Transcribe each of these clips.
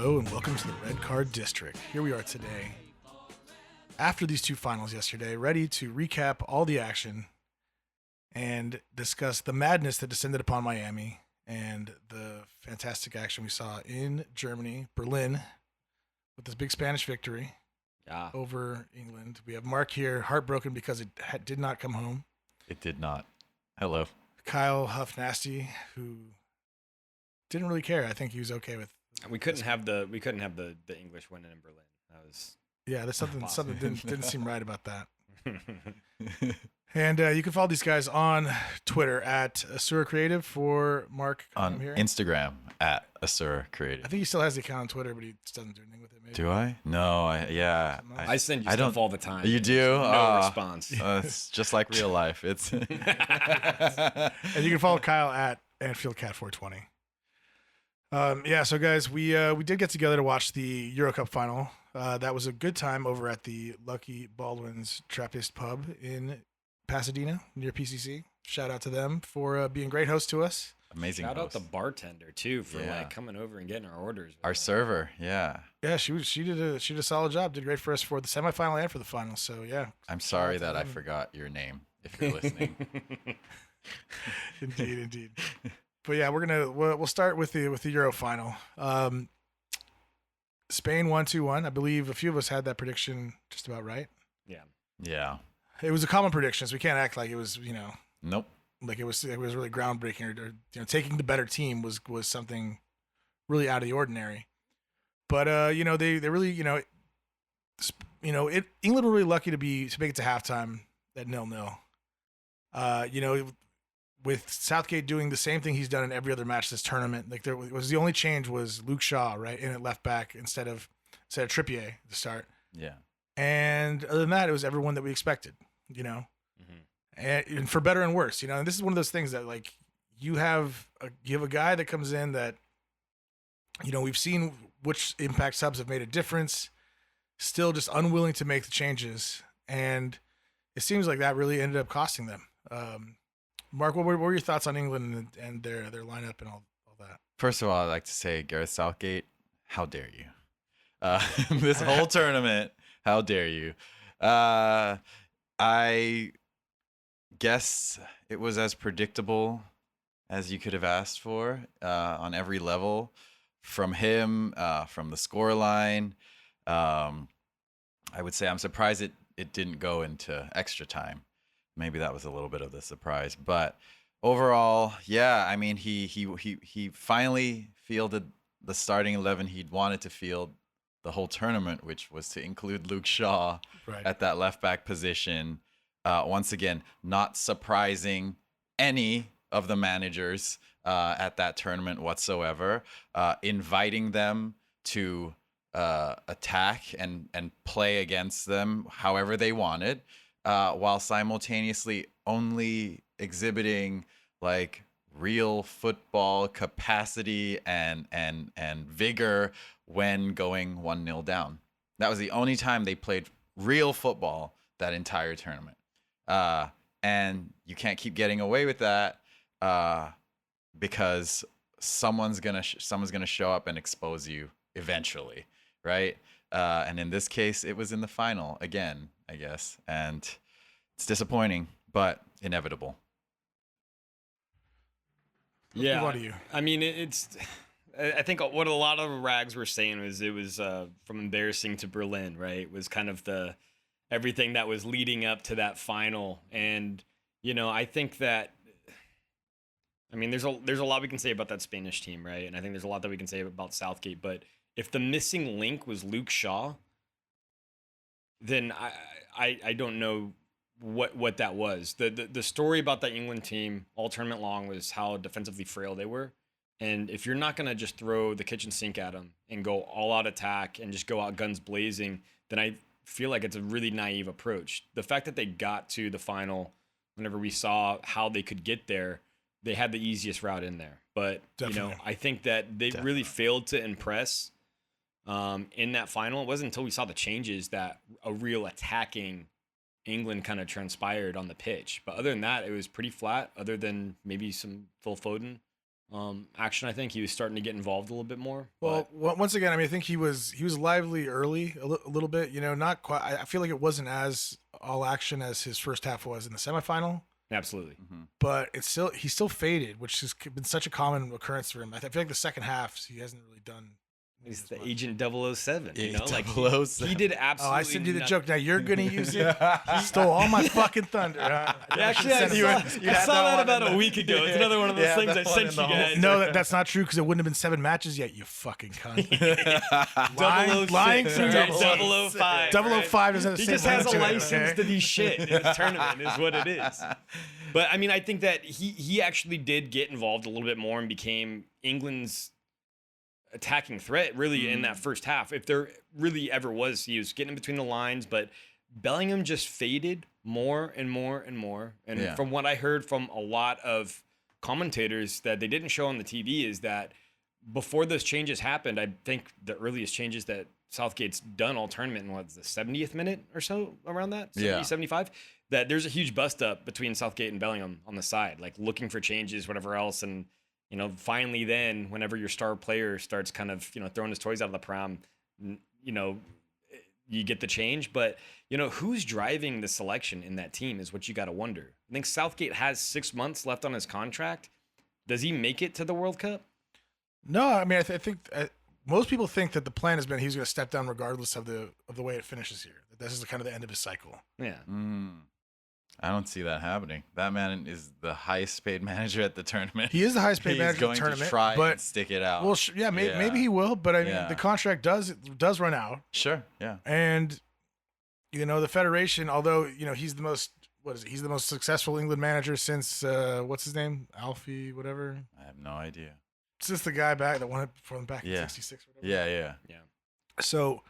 Hello and welcome to the Red Card District. Here we are today, after these two finals yesterday, ready to recap all the action and discuss the madness that descended upon Miami and the fantastic action we saw in Germany, Berlin, with this big Spanish victory over England. We have Marc here, heartbroken because it did not come home. It did not. Hello. Kyle Hufnagel, who didn't really care. I think he was okay with. We couldn't have the English winning in Berlin. That was there's something didn't seem right about that. And you can follow these guys on Twitter at Asura Creative for Marc. On here. Instagram at Asura Creative. I think he still has the account on Twitter, but he just doesn't do anything with it. Maybe. Do I? No, I send you stuff all the time. You do? No response. It's just like real life. It's And you can follow Kyle at AnfieldCat420. So guys, we did get together to watch the Euro Cup final. That was a good time over at the Lucky Baldwin's Trappist Pub in Pasadena near PCC. Shout out to them for being great hosts to us. amazing. Shout out host. the bartender too for coming over and getting our orders. Our server. Yeah. Yeah, she did a solid job. Did great for us for the semifinal and for the final. So yeah. I'm sorry that I forgot your name. If you're listening. Indeed. But yeah, we'll start with the Euro final. Spain 1-2-1. I believe a few of us had that prediction just about right. Yeah. It was a common prediction, so we can't act like it was, Nope. like it was really groundbreaking or taking the better team was something really out of the ordinary. But they really England were really lucky to make it to halftime at 0-0. With Southgate doing the same thing he's done in every other match this tournament, like there was the only change was Luke Shaw in at left back instead of Trippier to start. Yeah. And other than that, it was everyone that we expected, and for better and worse, and this is one of those things that like you have a guy that comes in that, we've seen which impact subs have made a difference, still just unwilling to make the changes. And it seems like that really ended up costing them. Marc, what were your thoughts on England and their lineup and all that? First of all, I'd like to say, Gareth Southgate, how dare you? This whole tournament, how dare you? I guess it was as predictable as you could have asked for on every level. From him, from the scoreline. I would say I'm surprised it didn't go into extra time. Maybe that was a little bit of the surprise, but overall, yeah. I mean, he finally fielded the starting 11 he'd wanted to field the whole tournament, which was to include Luke Shaw at that left back position. Once again, not surprising any of the managers at that tournament whatsoever, inviting them to attack and play against them however they wanted. While simultaneously only exhibiting like real football capacity and vigor when going 1-0 down. That was the only time they played real football that entire tournament. And you can't keep getting away with that because someone's gonna show up and expose you eventually, right? And in this case, it was in the final again, I guess. And it's disappointing, but inevitable. Yeah. What do you? I mean, I think what a lot of rags were saying was it was from embarrassing to Berlin, right? It was kind of everything that was leading up to that final. And, I think that, there's a lot we can say about that Spanish team, right? And I think there's a lot that we can say about Southgate, but if the missing link was Luke Shaw, then I don't know what that was. The story about the England team all tournament long was how defensively frail they were. And if you're not going to just throw the kitchen sink at them and go all out attack and just go out guns blazing, then I feel like it's a really naive approach. The fact that they got to the final, whenever we saw how they could get there, they had the easiest route in there. But, Definitely. I think that they really failed to impress in that final. It wasn't until we saw the changes that a real attacking England kind of transpired on the pitch. But other than that, it was pretty flat, other than maybe some Phil Foden action. I think he was starting to get involved a little bit more. Well, once again, I mean, I think he was lively early a little bit. You know, not quite. I feel like it wasn't as all action as his first half was in the semifinal. Absolutely. But he's still faded, which has been such a common occurrence for him. I feel like the second half he hasn't really done. He's the Agent 007, you know, like 007. he did absolutely. Oh, I sent you the joke. Now you're gonna use it. He stole all my fucking thunder. Actually, I saw that about a week ago. It's another one of those things I sent you guys. No, that's not true because it wouldn't have been 7 matches yet. You fucking cunt. lying through your 005. 005 doesn't have the He same just has a ring to it, license okay? to be shit in this tournament, is what it is. But I mean, I think that he actually did get involved a little bit more and became England's attacking threat really in that first half. If there really ever was, he was getting in between the lines, but Bellingham just faded more and more and more. And from what I heard from a lot of commentators that they didn't show on the TV is that before those changes happened, I think the earliest changes that Southgate's done all tournament in the 70th minute or so, around that, 70, 75, that there's a huge bust up between Southgate and Bellingham on the side, like looking for changes, whatever else. And you know, finally then, whenever your star player starts kind of, you know, throwing his toys out of the pram, you know, you get the change. But, you know, who's driving the selection in that team is what you got to wonder. I think Southgate has 6 months left on his contract. Does he make it to the World Cup? No, I mean, I think most people think that the plan has been he's going to step down regardless of the way it finishes here. That this is kind of the end of his cycle. Yeah. I don't see that happening. That man is the highest paid manager at the tournament. He is the highest paid manager at the He's tournament. going to try but, and stick it out. Well, maybe he will, but I mean, the contract does run out. Sure, yeah. And, you know, the Federation, although, you know, he's the most successful England manager since, what's his name? Alfie, whatever. I have no idea. Since the guy that won it for them back in 66 or whatever. Yeah. So,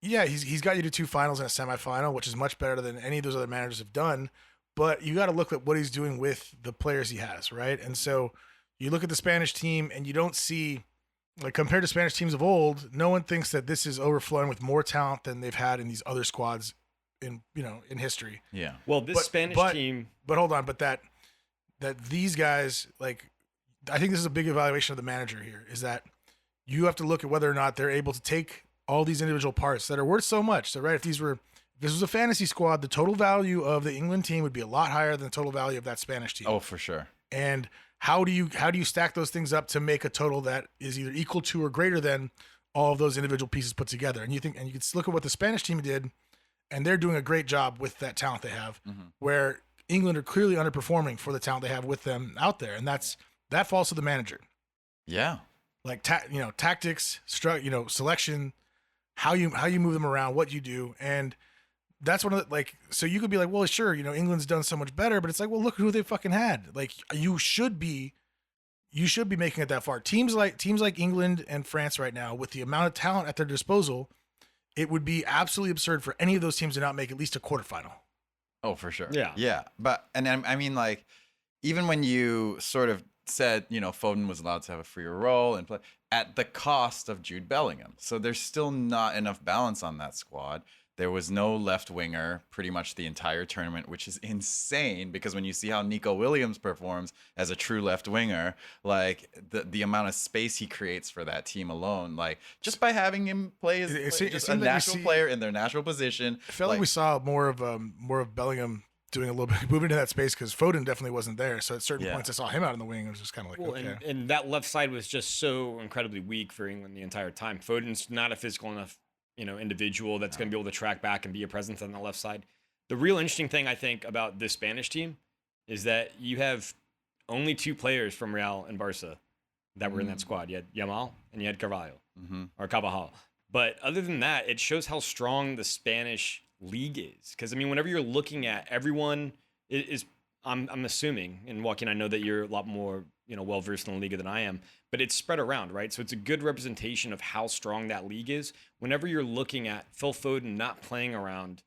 yeah, he's got you to 2 finals and a semifinal, which is much better than any of those other managers have done. But you got to look at what he's doing with the players he has, right? And so you look at the Spanish team and you don't see, like, compared to Spanish teams of old, no one thinks that this is overflowing with more talent than they've had in these other squads in history. Yeah. Well, this Spanish team. But hold on, but that these guys, like, I think this is a big evaluation of the manager here, is that you have to look at whether or not they're able to take all these individual parts that are worth so much. So, right, if this was a fantasy squad, the total value of the England team would be a lot higher than the total value of that Spanish team. Oh, for sure. And how do you stack those things up to make a total that is either equal to or greater than all of those individual pieces put together? And you can look at what the Spanish team did, and they're doing a great job with that talent they have, where England are clearly underperforming for the talent they have with them out there, and that falls to the manager. Yeah. Like tactics, selection, how you move them around, what you do, and that's one of the, like, so you could be like, well, sure, you know, England's done so much better, but it's like, well, look who they fucking had. Like, you should be making it that far. Teams like England and France right now, with the amount of talent at their disposal, it would be absolutely absurd for any of those teams to not make at least a quarterfinal. Oh, for sure. Yeah. Yeah. But, and I mean, like, even when you sort of said, you know, Foden was allowed to have a freer role and play at the cost of Jude Bellingham. So there's still not enough balance on that squad. There was no left winger pretty much the entire tournament, which is insane because when you see how Nico Williams performs as a true left winger, like the amount of space he creates for that team alone, like just by having him play as just a natural player in their natural position. I felt like we saw more of Bellingham doing a little bit, moving into that space, because Foden definitely wasn't there. So at certain points, I saw him out in the wing. It was just kind of like, okay. And that left side was just so incredibly weak for England the entire time. Foden's not a physical enough, you know, individual that's going to be able to track back and be a presence on the left side. The real interesting thing I think about this Spanish team is that you have only 2 players from Real and Barca that were in that squad. You had Yamal and you had Carvalho or Carvajal. But other than that, it shows how strong the Spanish league is. Because I mean, whenever you're looking at everyone is I'm assuming, and Joaquin, I know that you're a lot more, you know, well versed in the league than I am, but it's spread around, right? So it's a good representation of how strong that league is. Whenever you're looking at Phil Foden not playing around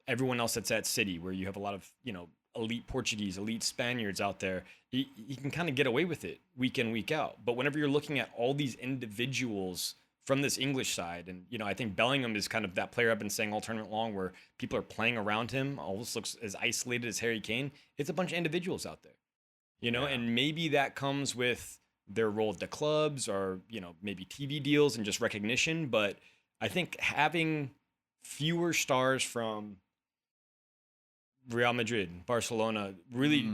everyone else that's at City, where you have a lot of, you know, elite Portuguese, elite Spaniards out there, he can kind of get away with it week in, week out. But whenever you're looking at all these individuals from this English side, and, you know, I think Bellingham is kind of that player I've been saying all tournament long, where people are playing around him, almost looks as isolated as Harry Kane. It's a bunch of individuals out there. and maybe that comes with their role at the clubs or, maybe TV deals and just recognition. But I think having fewer stars from Real Madrid, Barcelona really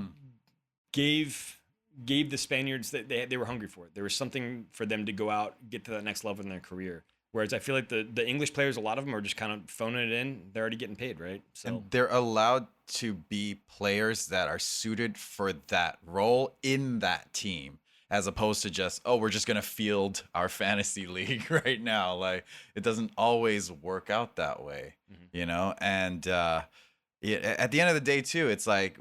gave the Spaniards that they were hungry for it. There was something for them to go out, get to that next level in their career. Whereas I feel like the English players, a lot of them are just kind of phoning it in. They're already getting paid, right? So And they're allowed to be players that are suited for that role in that team, as opposed to just, we're just going to field our fantasy league right now. Like, it doesn't always work out that way, And at the end of the day, too, it's like,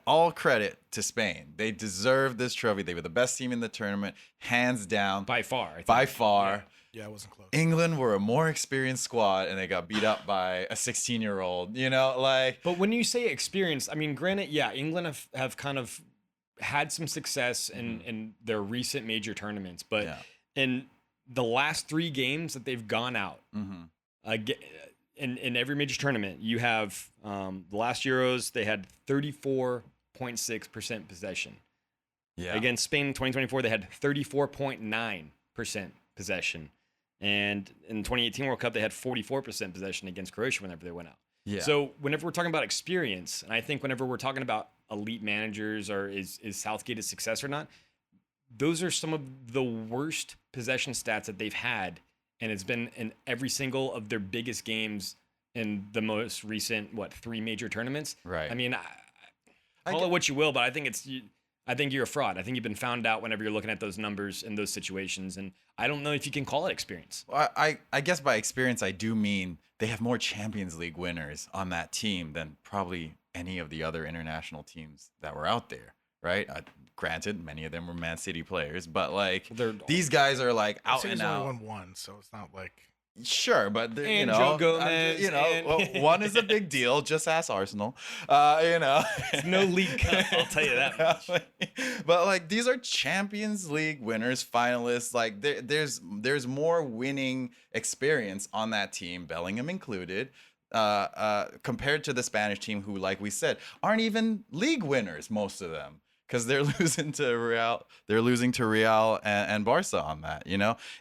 all credit to Spain. They deserve this trophy. They were the best team in the tournament, hands down. by far. I think. By far. Yeah, it wasn't close. England were a more experienced squad, and they got beat up by a 16-year-old, But when you say experience, I mean, granted, England have kind of had some success in their recent major tournaments. But in the last 3 games that they've gone out, in every major tournament, you have the last Euros, they had 34.6% possession. Yeah. Against Spain in 2024, they had 34.9% possession. And in the 2018 World Cup, they had 44% possession against Croatia whenever they went out. Yeah. So whenever we're talking about experience, and I think whenever we're talking about elite managers or is Southgate a success or not, those are some of the worst possession stats that they've had. And it's been in every single of their biggest games in the most recent, 3 major tournaments. Right. I mean, call it what you will, but I think you're a fraud. I think you've been found out whenever you're looking at those numbers in those situations. And I don't know if you can call it experience. Well, I guess by experience, I do mean they have more Champions League winners on that team than probably any of the other international teams that were out there, right? Granted, many of them were Man City players, but these guys are like out and out. Only won one, so it's not like. Sure, but Joe Gomez, one is a big deal. Just ask Arsenal. It's no League Cup, I'll tell you that much. But these are Champions League winners, finalists. Like there's more winning experience on that team, Bellingham included, compared to the Spanish team, who, like we said, aren't even league winners, most of them. Because they're losing to Real and Barca on that,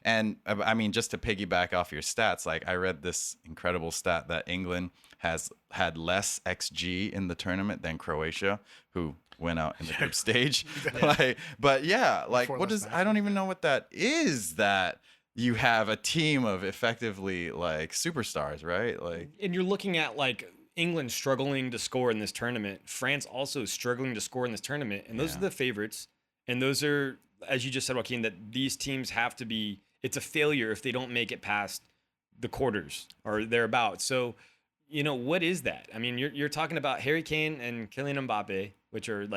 And I mean, just to piggyback off your stats, I read this incredible stat that England has had less XG in the tournament than Croatia, who went out in the group stage. I don't even know what that is. That you have a team of effectively superstars, right? And you're looking at England struggling to score in this tournament. France also struggling to score in this tournament. And those are the favorites. And those are, as you just said, Joaquin, that these teams have to be, it's a failure if they don't make it past the quarters or thereabouts. So, what is that? I mean, you're talking about Harry Kane and Kylian Mbappe, which are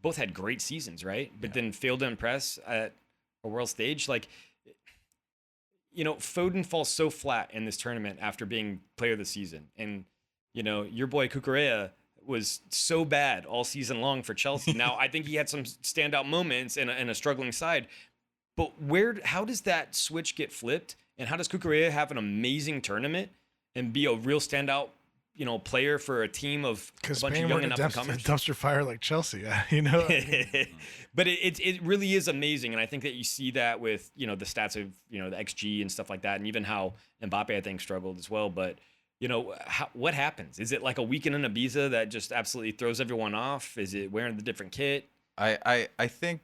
both had great seasons, right? But then failed to impress at a world stage. Foden falls so flat in this tournament after being player of the season. And your boy Cucurella was so bad all season long for Chelsea. Now, I think he had some standout moments in a struggling side. But how does that switch get flipped? And how does Cucurella have an amazing tournament and be a real standout, player for a team of a bunch of young and up-and-comers? Dumpster fire like Chelsea, But it really is amazing. And I think that you see that with, the stats of, the XG and stuff like that. And even how Mbappe, I think, struggled as well. But what happens? Is it like a weekend in Ibiza that just absolutely throws everyone off? Is it wearing the different kit? I think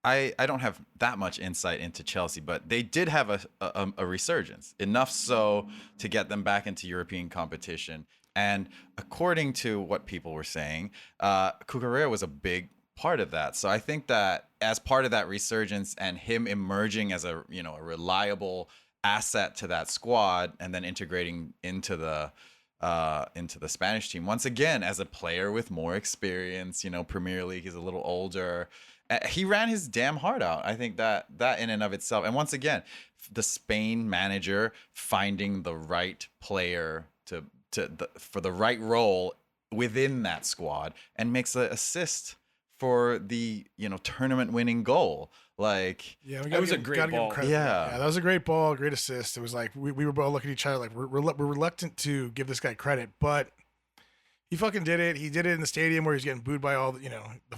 I don't have that much insight into Chelsea, but they did have a resurgence, enough so to get them back into European competition. And according to what people were saying, Cucurella was a big part of that. So I think that as part of that resurgence and him emerging as a reliable asset to that squad and then integrating into the Spanish team once again as a player with more experience, Premier League, he's a little older. He ran his damn heart out. I think that in and of itself, and once again, the Spain manager finding the right player for the right role within that squad and makes an assist for the tournament winning goal. That was a great ball. Yeah, that was a great ball, great assist. It was we were both looking at each other we're reluctant to give this guy credit, but He fucking did it. He did it in the stadium where he's getting booed by all, the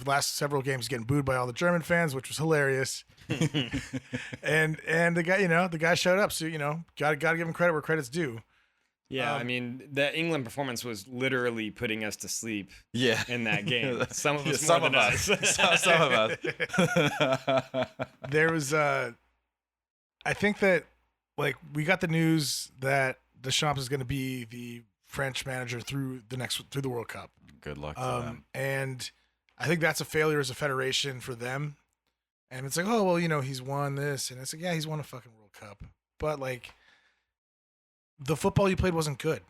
last several games he's getting booed by all the German fans, which was hilarious. and the guy showed up. So, gotta give him credit where credit's due. Yeah, I mean, the England performance was literally putting us to sleep in that game. Some of us some more of than us. us. Some of us. There was, I think that, we got the news that Deschamps is going to be the French manager through the World Cup. Good luck to them. And I think that's a failure as a federation for them. And it's like, oh, well, he's won this. And it's like, yeah, he's won a fucking World Cup. But, the football you played wasn't good.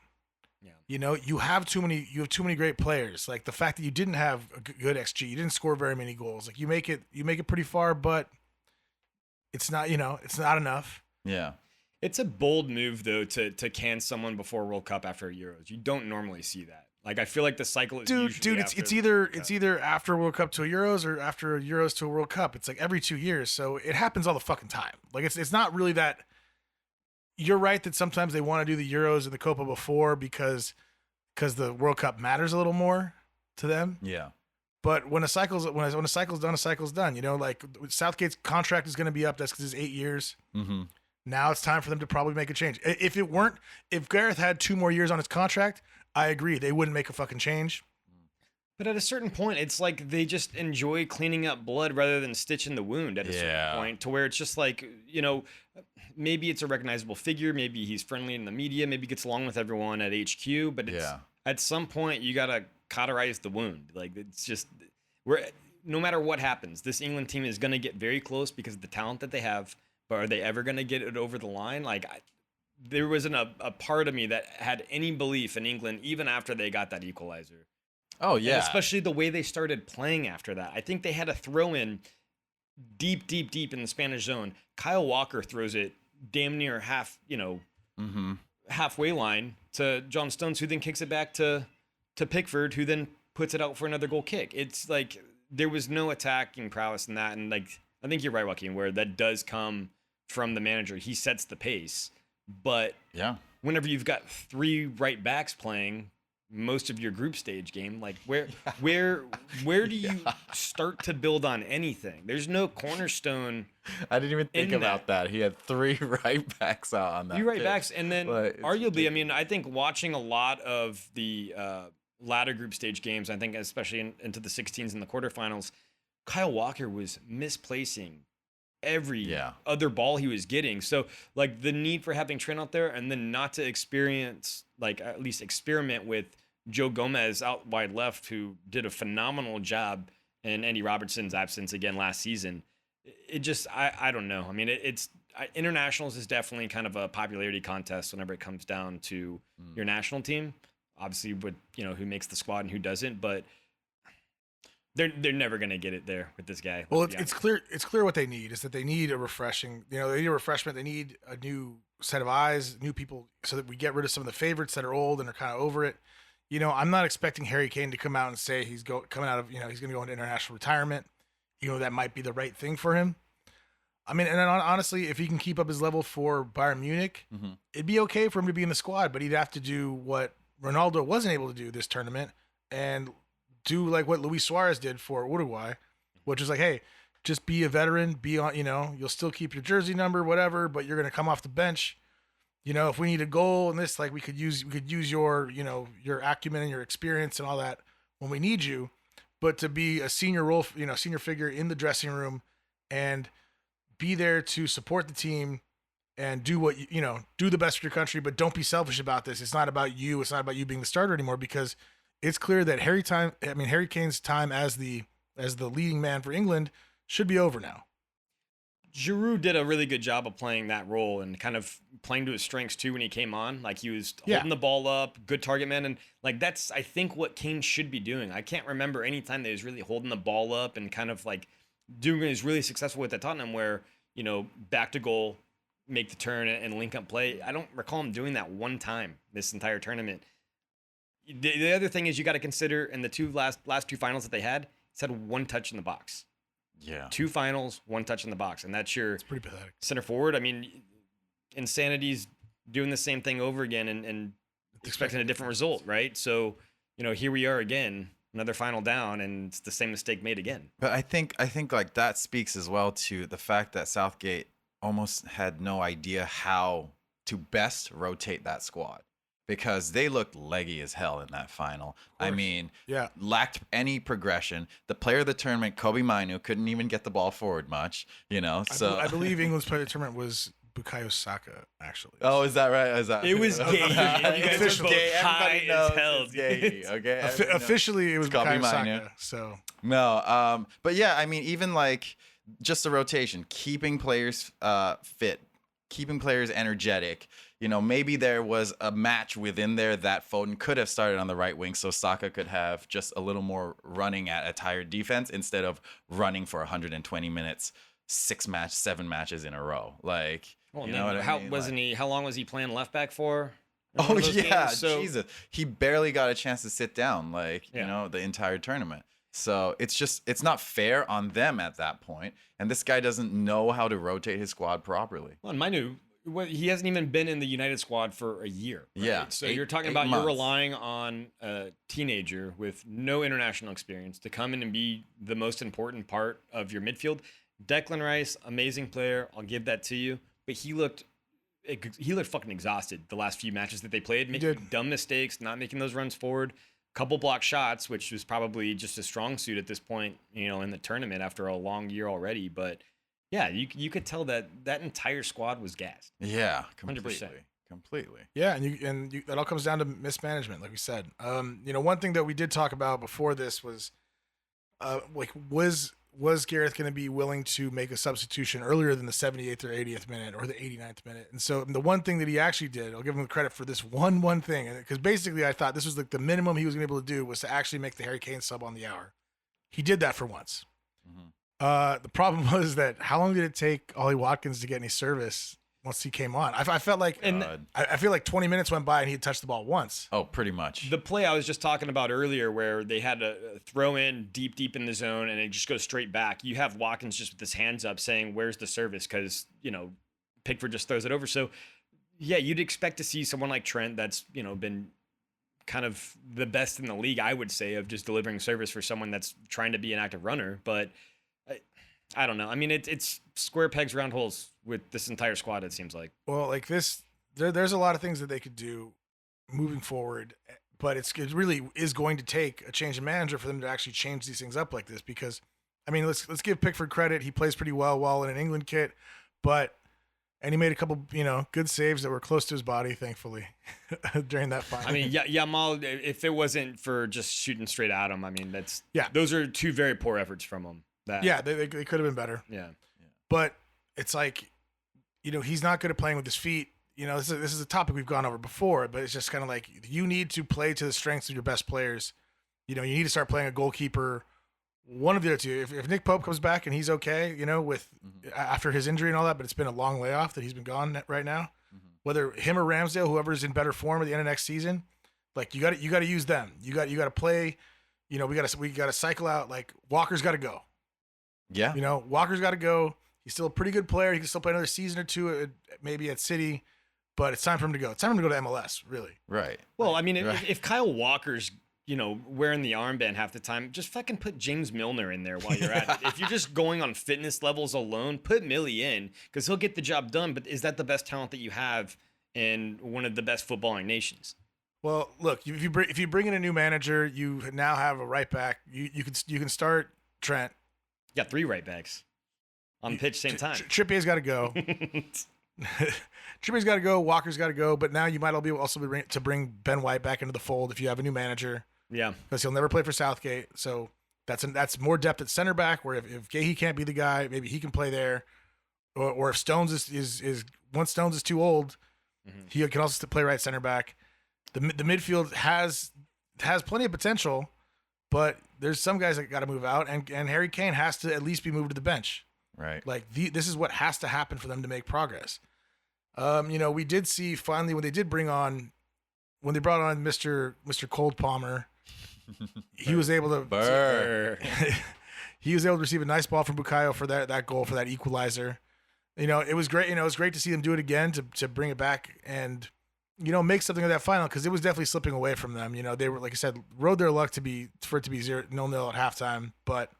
Yeah. You have too many great players. Like, the fact that you didn't have a good XG, you didn't score very many goals. Like, you make it pretty far, but it's not, it's not enough. Yeah. It's a bold move, though, to can someone before World Cup after Euros. You don't normally see that. Like, I feel like the cycle is usually it's either after World Cup to a Euros or after Euros to a World Cup. It's like every 2 years, so it happens all the fucking time. Like, it's not really that. You're right that sometimes they want to do the Euros and the Copa before because the World Cup matters a little more to them. Yeah. But when a cycle's done, a cycle's done. Like, Southgate's contract is going to be up. That's because it's 8 years. Mm-hmm. Now it's time for them to probably make a change. If Gareth had 2 more years on his contract, I agree. They wouldn't make a fucking change. But at a certain point, it's like they just enjoy cleaning up blood rather than stitching the wound at a certain point, to where it's just like, maybe it's a recognizable figure. Maybe he's friendly in the media. Maybe gets along with everyone at HQ. But at some point, you got to cauterize the wound. Like, it's just, no matter what happens, this England team is going to get very close because of the talent that they have. But are they ever going to get it over the line? Like, there wasn't a part of me that had any belief in England, even after they got that equalizer. Oh, yeah. And especially the way they started playing after that. I think they had a throw in deep in the Spanish zone. Kyle Walker throws it damn near halfway line to John Stones, who then kicks it back to Pickford, who then puts it out for another goal kick. It's like there was no attacking prowess in that. And, like, I think you're right, Joaquin, where that does come from the manager. He sets the pace. But whenever you've got 3 right backs playing most of your group stage game, like, where do you start to build on anything? There's no cornerstone. I didn't even think about that. He had 3 right backs out on that. 3 right backs, and then arguably, I mean, I think watching a lot of the latter group stage games, I think especially into the 16s and the quarterfinals, Kyle Walker was misplacing every other ball he was getting. So, like, the need for having Trent out there and then not to experience, like, at least experiment with Joe Gomez out wide left, who did a phenomenal job in Andy Robertson's absence again last season. It just, I don't know. I mean, internationals is definitely kind of a popularity contest whenever it comes down to your national team. Obviously, with, who makes the squad and who doesn't, but they're never gonna get it there with this guy. Well, it's clear what they need is that they need a refreshing. They need a refreshment. They need a new set of eyes, new people, so that we get rid of some of the favorites that are old and are kind of over it. I'm not expecting Harry Kane to come out and say he's coming out of he's going to go into international retirement. That might be the right thing for him. I mean, and then honestly, if he can keep up his level for Bayern Munich, it'd be okay for him to be in the squad, but he'd have to do what Ronaldo wasn't able to do this tournament and do like what Luis Suarez did for Uruguay, which is like, hey, just be a veteran, be on, you'll still keep your jersey number, whatever, but you're going to come off the bench. If we need a goal and this, like, we could use your, your acumen and your experience and all that when we need you, but to be a senior role, senior figure in the dressing room and be there to support the team and do what, do the best for your country, but don't be selfish about this. It's not about you. It's not about you being the starter anymore, because it's clear that Harry Kane's time as the leading man for England should be over now. Giroud did a really good job of playing that role and kind of playing to his strengths too when he came on. Like, he was holding the ball up, good target man, and like that's, I think, what Kane should be doing. I can't remember any time that he was really holding the ball up and kind of like doing what he's really successful with at Tottenham, where back to goal, make the turn and link up play. I don't recall him doing that one time this entire tournament. The other thing is you got to consider in the last 2 finals that they had, he's had 1 touch in the box. Yeah. 2 finals, 1 touch in the box. And that's your pretty pathetic center forward. I mean, Insanity's doing the same thing over again and expecting a different result, right? So here we are again, another final down, and it's the same mistake made again. But I think like that speaks as well to the fact that Southgate almost had no idea how to best rotate that squad, because they looked leggy as hell in that final. I mean, Yeah. lacked any progression. The player of the tournament, Kobe Mainu, couldn't even get the ball forward much, So I believe England's player of the tournament was Bukayo Saka, actually. Oh, is that right? Is that It was gay. You guys were both high as hell. Gay, okay. Everybody knows. Officially, it was Kobe Bukayo Mainu. Saka. So No, but yeah, I mean, even like just the rotation, keeping players fit, keeping players energetic. Maybe there was a match within there that Foden could have started on the right wing, so Saka could have just a little more running at a tired defense instead of running for 120 minutes, 7 matches in a row. Like, Well, you know what I mean? How long was he playing left back for? in Oh one of those yeah, games? So, Jesus! He barely got a chance to sit down, the entire tournament. So it's not fair on them at that point. And this guy doesn't know how to rotate his squad properly. well, Manu, he hasn't even been in the United squad for a year. Right? Yeah, So 8 you're talking 8 about months. you're relying on a teenager with no international experience to come in and be the most important part of your midfield. Declan Rice, amazing player. I'll give that to you. But he looked fucking exhausted the last few matches that they played, making dumb mistakes, not making those runs forward. Couple block shots, which was probably just a strong suit at this point, in the tournament after a long year already. But yeah, you could tell that entire squad was gassed. Yeah, 100%. completely. yeah, and that all comes down to mismanagement, like we said. One thing that we did talk about before this was, was Gareth going to be willing to make a substitution earlier than the 78th or 80th minute or the 89th minute? And so the one thing that he actually did, I'll give him the credit for this one thing, because basically I thought this was like the minimum he was going to be able to do was to actually make the Harry Kane sub on the hour. He did that for once. Mhm. The problem was that how long did it take Ollie Watkins to get any service once he came on? I felt like, God. I feel like 20 minutes went by and he had touched the ball once. Oh, pretty much. The play I was just talking about earlier, where they had a throw in deep in the zone and it just goes straight back. You have Watkins just with his hands up saying, "Where's the service?" Because Pickford just throws it over. So yeah, you'd expect to see someone like Trent that's been kind of the best in the league, I would say, of just delivering service for someone that's trying to be an active runner. But I don't know. I mean, it's square pegs, round holes with this entire squad, it seems like. Well, like this, there's a lot of things that they could do moving forward, but it really is going to take a change in manager for them to actually change these things up like this. Because, I mean, let's give Pickford credit. He plays pretty well while in an England kit, and he made a couple, good saves that were close to his body, thankfully, during that final. I mean, Yamal, if it wasn't for just shooting straight at him, I mean, Yeah. those are two very poor efforts from him. Yeah, they could have been better. Yeah. But it's like, he's not good at playing with his feet. This is a topic we've gone over before, but it's just kind of like you need to play to the strengths of your best players. You need to start playing a goalkeeper, one of the other two. If Nick Pope comes back and he's okay, with after his injury and all that, but it's been a long layoff that he's been gone right now. Mm-hmm. Whether him or Ramsdale, whoever's in better form at the end of next season, like you got to use them. You got to play. We got to cycle out. Like Walker's got to go. Yeah. Walker's got to go. He's still a pretty good player. He can still play another season or two, maybe at City, but it's time for him to go. It's time for him to go to MLS, really. Right. Well, I mean, Right. if Kyle Walker's, wearing the armband half the time, just fucking put James Milner in there while you're at it. If you're just going on fitness levels alone, put Millie in because he'll get the job done. But is that the best talent that you have in one of the best footballing nations? Well, look, if you bring in a new manager, you now have a right back. You can start Trent. You got 3 right backs on the pitch same time. Trippier's got to go. Trippier's got to go. Walker's got to go. But now you might also be to bring Ben White back into the fold if you have a new manager. Yeah, because he'll never play for Southgate. So that's more depth at center back. Where if Gahey can't be the guy, maybe he can play there. Or if Stones is once Stones is too old, he can also play right center back. The midfield has plenty of potential, but there's some guys that got to move out, and Harry Kane has to at least be moved to the bench. Right. Like this is what has to happen for them to make progress. We did see finally when they brought on Mr. Cold Palmer, he was able to Burr. he was able to receive a nice ball from Bukayo for that goal, for that equalizer. It was great. It was great to see them do it again to bring it back, and make something of that final, because it was definitely slipping away from them. They were, like I said, rode their luck for it to be 0-0 at halftime. But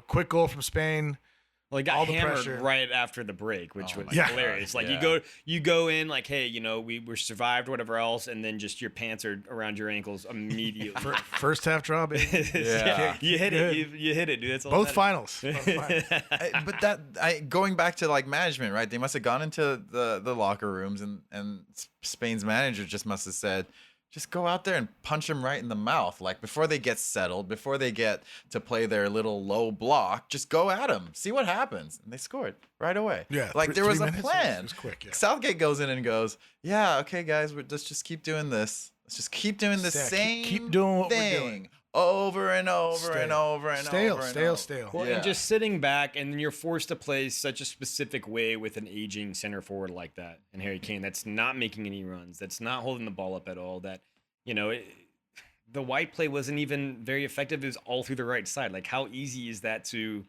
quick goal from Spain. Well, he all got the hammered pressure. right after the break, which was God. hilarious. Like Yeah. you go in like, hey, we survived whatever else, and then just your pants are around your ankles immediately. First half draw, baby. Yeah. You hit it. You hit it, dude. That's all Both that finals. But going back to like management, right? They must have gone into the locker rooms, and Spain's manager just must have said, just go out there and punch him right in the mouth. Like, before they get settled, before they get to play their little low block, just go at him. See what happens. And they scored right away. Yeah, like there was a 3 minutes, plan. it was quick, yeah. Southgate goes in and goes, yeah, okay, guys, let's just keep doing this. Let's just keep doing the Yeah, same keep doing what we're thing doing. over and over and Stale. over and over and over. Stale. Well, Yeah. and just sitting back, and then you're forced to play such a specific way with an aging center forward like that, and Harry Kane, that's not making any runs, that's not holding the ball up at all, that, the wide play wasn't even very effective. It was all through the right side. Like, how easy is that to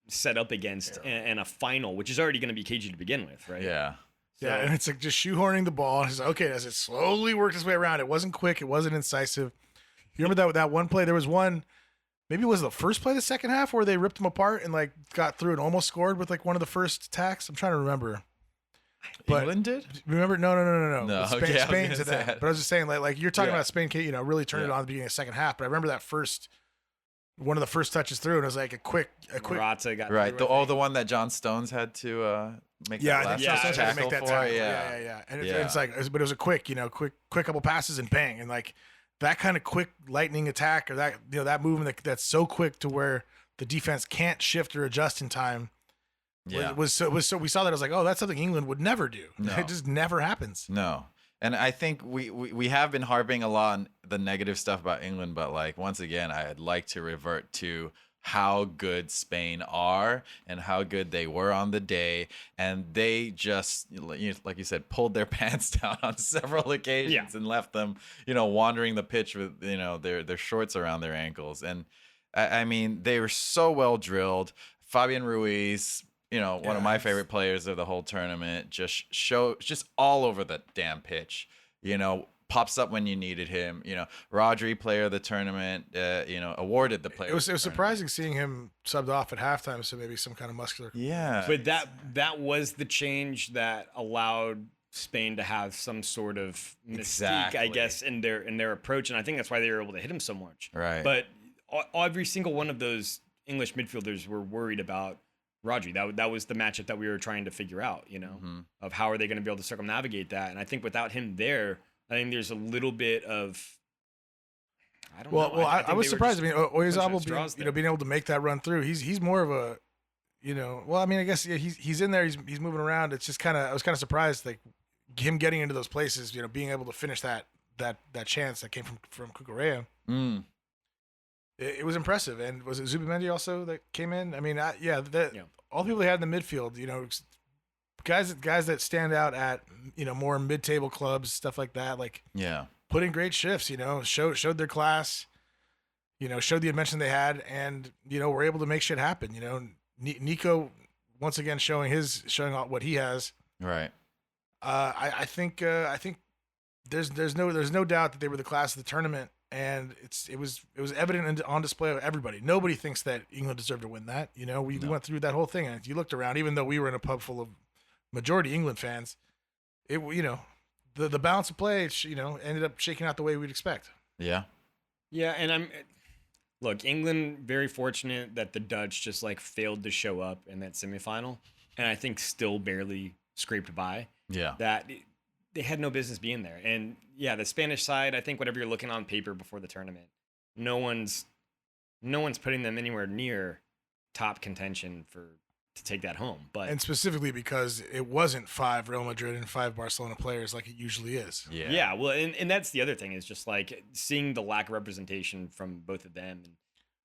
set up against in a final, which is already going to be cagey to begin with, right? Yeah. Yeah, and it's like just shoehorning the ball. It's like, okay, as it slowly worked its way around, it wasn't quick, it wasn't incisive. You remember that one play? There was one, maybe it was the first play of the second half, where they ripped them apart and like got through and almost scored with like one of the first attacks. I'm trying to remember. But England did? remember, no. No, Spain, okay, I was Spain gonna did say that. that. But I was just saying, like you're talking Yeah. about Spain, really turned it Yeah. on at the beginning of the second half. But I remember that one of the first touches through, and it was like a quick. Morata got Right. through, I think. The one that John Stones had to make Yeah, that I last think Yeah, South had to tackle make that for. tackle. Yeah. Yeah. And Yeah. it's like, but it was a quick couple passes and bang, and like that kind of quick lightning attack, or that that movement that's so quick to where the defense can't shift or adjust in time. Yeah. Was so we saw that. I was like, oh, that's something England would never do. No. It just never happens. No. And I think we have been harping a lot on the negative stuff about England, but like, once again, I'd like to revert to how good Spain are and how good they were on the day. And they just, like you said, pulled their pants down on several occasions and left them, wandering the pitch with, their shorts around their ankles. And I mean, they were so well drilled. Fabian Ruiz, one of my favorite players of the whole tournament, just all over the damn pitch, pops up when you needed him. Rodri, player of the tournament, awarded the player. It was surprising seeing him subbed off at halftime, so maybe some kind of muscular. Yeah. But that was the change that allowed Spain to have some sort of mystique, Exactly. I guess, in their approach, and I think that's why they were able to hit him so much. Right. But every single one of those English midfielders were worried about Rodri. That was the matchup that we were trying to figure out, of how are they going to be able to circumnavigate that. And I think without him there, I think there's a little bit of, I don't know. Well, I think was they were surprised. I just mean, punching at Oyarzabal straws being, there. being able to make that run through. He's more of a, well, I mean, I guess he's in there. He's moving around. It's just I was kind of surprised, like him getting into those places. Being able to finish that chance that came from Cucurella. Mm. It was impressive. And was it Zubimendi also that came in? I mean, all the people they had in the midfield, guys that stand out at more mid-table clubs, stuff like that, like Yeah. put in great shifts, showed their class, showed the invention they had, and were able to make shit happen. Nico once again showing what he has. Right. I think there's no doubt that they were the class of the tournament, and it was evident and on display of everybody. Nobody thinks that England deserved to win that. We went through that whole thing, and if you looked around, even though we were in a pub full of majority England fans, the balance of play ended up shaking out the way we'd expect. Yeah. Yeah, and look, England very fortunate that the Dutch just failed to show up in that semifinal, and I think still barely scraped by. Yeah. That they had no business being there. And yeah, the Spanish side, I think whatever you're looking on paper before the tournament, no one's putting them anywhere near top contention to take that home. And specifically because it wasn't 5 Real Madrid and 5 Barcelona players like it usually is. Yeah. Well, and that's the other thing is just seeing the lack of representation from both of them.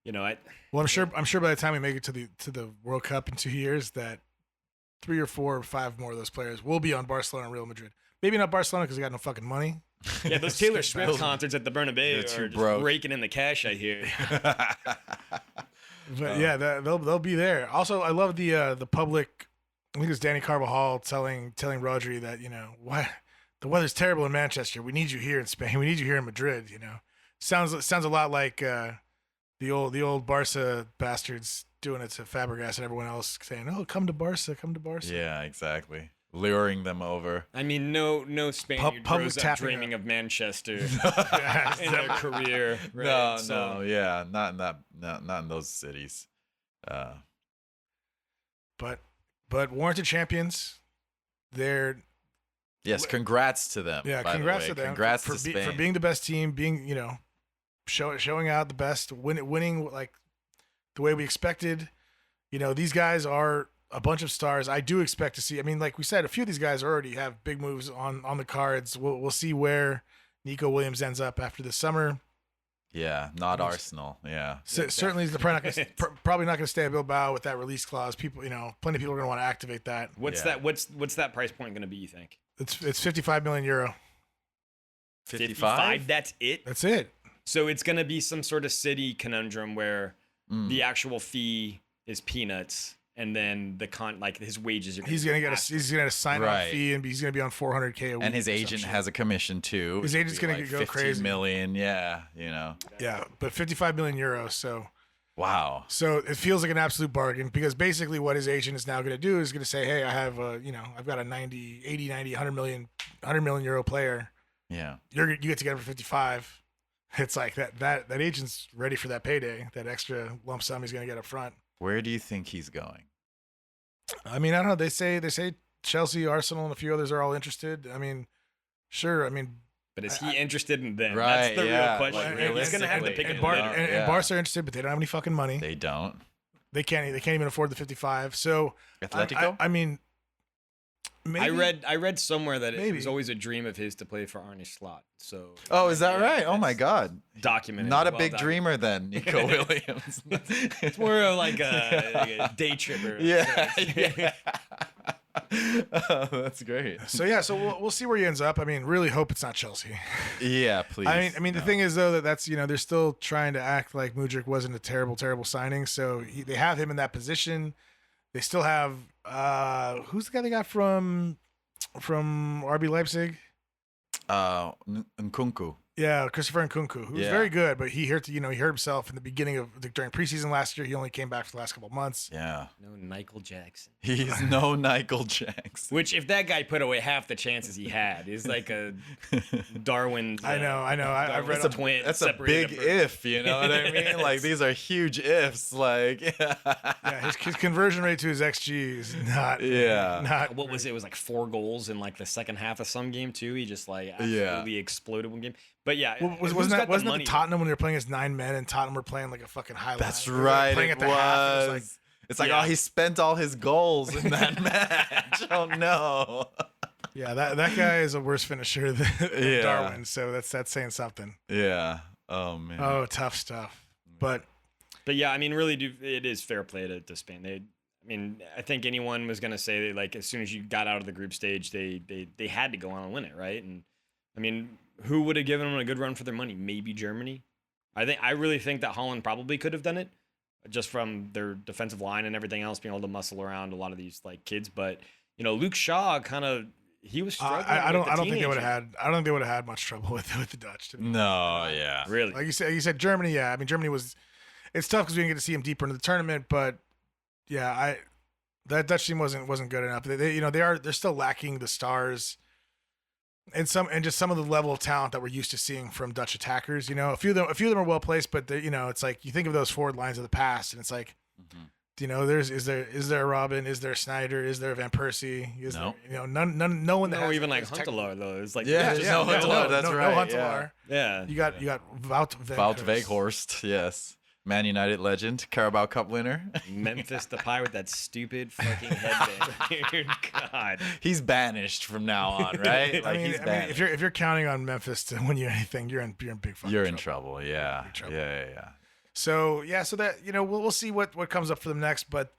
And I'm sure by the time we make it to the World Cup in 2 years, that 3 or 4 or 5 more of those players will be on Barcelona and Real Madrid. Maybe not Barcelona because they got no fucking money. yeah, those Taylor Swift concerts at the Bernabeu They're are too just broke. raking in the cash, I hear. But yeah, they'll be there. Also, I love the public. I think it's Danny Carvajal telling Rodri that why the weather's terrible in Manchester. We need you here in Spain. We need you here in Madrid. Sounds a lot like the old Barca bastards doing it to Fabregas and everyone else, saying, "Oh, come to Barca, come to Barca." Yeah, exactly. Luring them over. I mean, no Spaniard grows up dreaming of Manchester in their career. Right? Not in those cities. But warranted champions. They're yes. Congrats to them. Yeah, by congrats the way. to them. Congrats for to Spain for being the best team, being showing out the best, winning like the way we expected. These guys are a bunch of stars. I do expect to see. I mean, like we said, a few of these guys already have big moves on the cards. We'll see where Nico Williams ends up after the summer. Yeah, not Arsenal. Yeah, certainly he's probably not going to stay at Bilbao with that release clause. People, plenty of people are going to want to activate that. What's that price point going to be? You think it's 55 million euro. 55. That's it. That's it. So it's going to be some sort of city conundrum where the actual fee is peanuts, and then his wages are. He's going to get a sign-on fee, and he's going to be on 400K a week. And his agent has a commission too. His agent's going to go 15 crazy. million, yeah, Yeah, but 55 million euros. So. Wow. So it feels like an absolute bargain, because basically what his agent is now going to do is going to say, hey, I have I've got a 100 million euro player. Yeah. You get to get him for 55. It's like that agent's ready for that payday, that extra lump sum he's going to get up front. Where do you think he's going? I mean, I don't know. They say Chelsea, Arsenal, and a few others are all interested. I mean, sure. I mean, but is he interested in them? Right, That's the real question. Like, He's going to have to pick and a Barca are interested, but they don't have any fucking money. They don't. They can't even afford the 55. So Atletico? I mean, maybe. I read somewhere that it was always a dream of his to play for Arne Slot. So. Oh, is that right? Oh my God. Documented. Not a big dreamer then, Nico Williams. It's more of like a day tripper. Yeah. Oh, that's great. So we'll see where he ends up. I mean, really hope it's not Chelsea. Yeah, please. I mean, the thing is though that's they're still trying to act like Mudryk wasn't a terrible signing. So they have him in that position. They still have who's the guy they got from RB Leipzig? Nkunku. Yeah, Christopher Nkunku, who's very good, but he hurt himself in the beginning of during preseason last year. He only came back for the last couple of months. Yeah. No Michael Jackson. He's no Michael Jackson. Which, if that guy put away half the chances he had, is like a Darwin. I know. I've read that's a big if. You know what I mean? Like these are huge ifs. Like his conversion rate to his XG is not. Yeah. Not what was it? It was like 4 goals in like the second half of some game too. He just like absolutely exploded one game. But yeah, wasn't that the Tottenham when they were playing as 9 men and Tottenham were playing like a fucking highlight? That's right. Playing It at the half, it's like, oh, he spent all his goals in that match. Oh no. Yeah, that guy is a worse finisher than Darwin. So that's saying something. Yeah. Oh man. Oh, tough stuff. But yeah, I mean, really, it is fair play to Spain. I think anyone was gonna say that, like, as soon as you got out of the group stage, they had to go on and win it, right? And I mean, who would have given them a good run for their money? Maybe Germany. I really think that Holland probably could have done it, just from their defensive line and everything else, being able to muscle around a lot of these like kids. But Luke Shaw he was struggling. I don't think they would have had much trouble with the Dutch. No, yeah, really. Like you said, Germany. Yeah, I mean, Germany was. It's tough because we didn't get to see him deeper into the tournament, but yeah, that Dutch team wasn't good enough. They're still lacking the stars. And just some of the level of talent that we're used to seeing from Dutch attackers. A few of them are well placed, but it's like you think of those forward lines of the past, and it's like, is there a Robin? Is there a Snyder? Is there a Van Persie? No one that has even like Huntelaar though. It's like no Huntelaar. That's right. No Huntelaar. Yeah. You got Wout Weghorst. Yes. Man United legend, Carabao Cup winner. Memphis Depay with that stupid fucking headband. Dude, God. He's banished from now on, right? Like he's banished. If you're counting on Memphis to win you anything, you're in big fucking trouble. You're in trouble, yeah. Yeah. So that we'll see what comes up for them next, but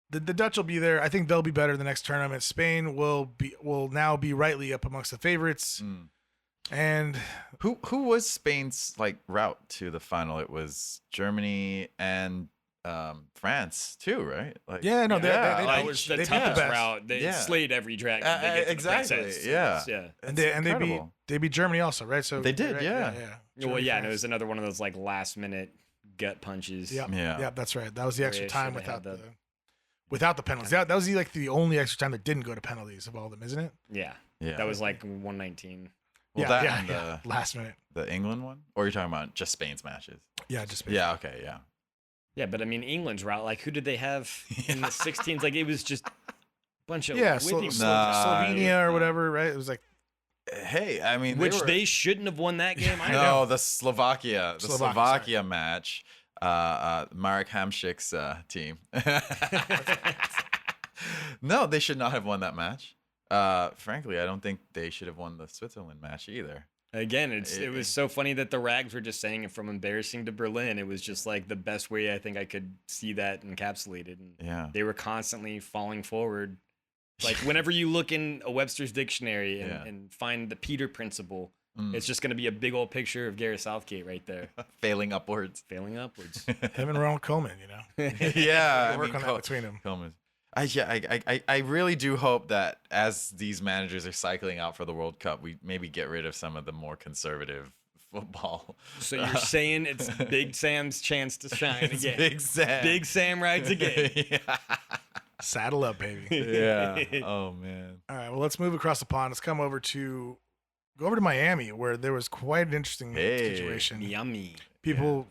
the Dutch will be there. I think they'll be better the next tournament. Spain will now be rightly up amongst the favorites. And who was Spain's like route to the final? It was Germany and France too, right? Like, Yeah, no, That was the they beat toughest best. route. They slayed every track. They get to the exactly. princess. Yeah. And That's they beat incredible. Germany also, right? So They did, right? yeah. Well, yeah, and it France. was another one of those like last minute gut punches. Yep. Yeah. Yep, that's right. That was the extra Croatia, time they without had without the penalties. That was the only extra time that didn't go to penalties of all of them, isn't it? Yeah. Yeah. That was like 119. Well, yeah, that yeah, and yeah. Last minute. the England one, or you're talking about just Spain's matches? Yeah, just Yeah. Okay. Yeah. Yeah, but I mean, England's route, like, who did they have in the 16s? Like, it was just a bunch of yeah, whipping Slovenia or whatever, right? It was like Hey, I mean, which they shouldn't have won that game. I no, know. the Slovakia Slovakia, match. Marc Hamšík's team. No, they should not have won that match. Frankly, I don't think they should have won the Switzerland match either. Again, it was so funny that the Rags were just saying it from embarrassing to Berlin. It was just like the best way I think I could see that encapsulated. And Yeah. they were constantly falling forward. Like whenever you look in a Webster's dictionary and find the Peter principle, it's just going to be a big old picture of Gareth Southgate right there. Failing upwards. Failing upwards. him and Ronald Koeman, Yeah. They work on that between them. I really do hope that as these managers are cycling out for the World Cup, we maybe get rid of some of the more conservative football. So you're saying it's Big Sam's chance to shine It's again. Big Sam. Big Sam rides again. Yeah. Saddle up, baby. Yeah. Oh man. All right, well, let's move across the pond. Let's go over to Miami, where there was quite an interesting situation. Yummy.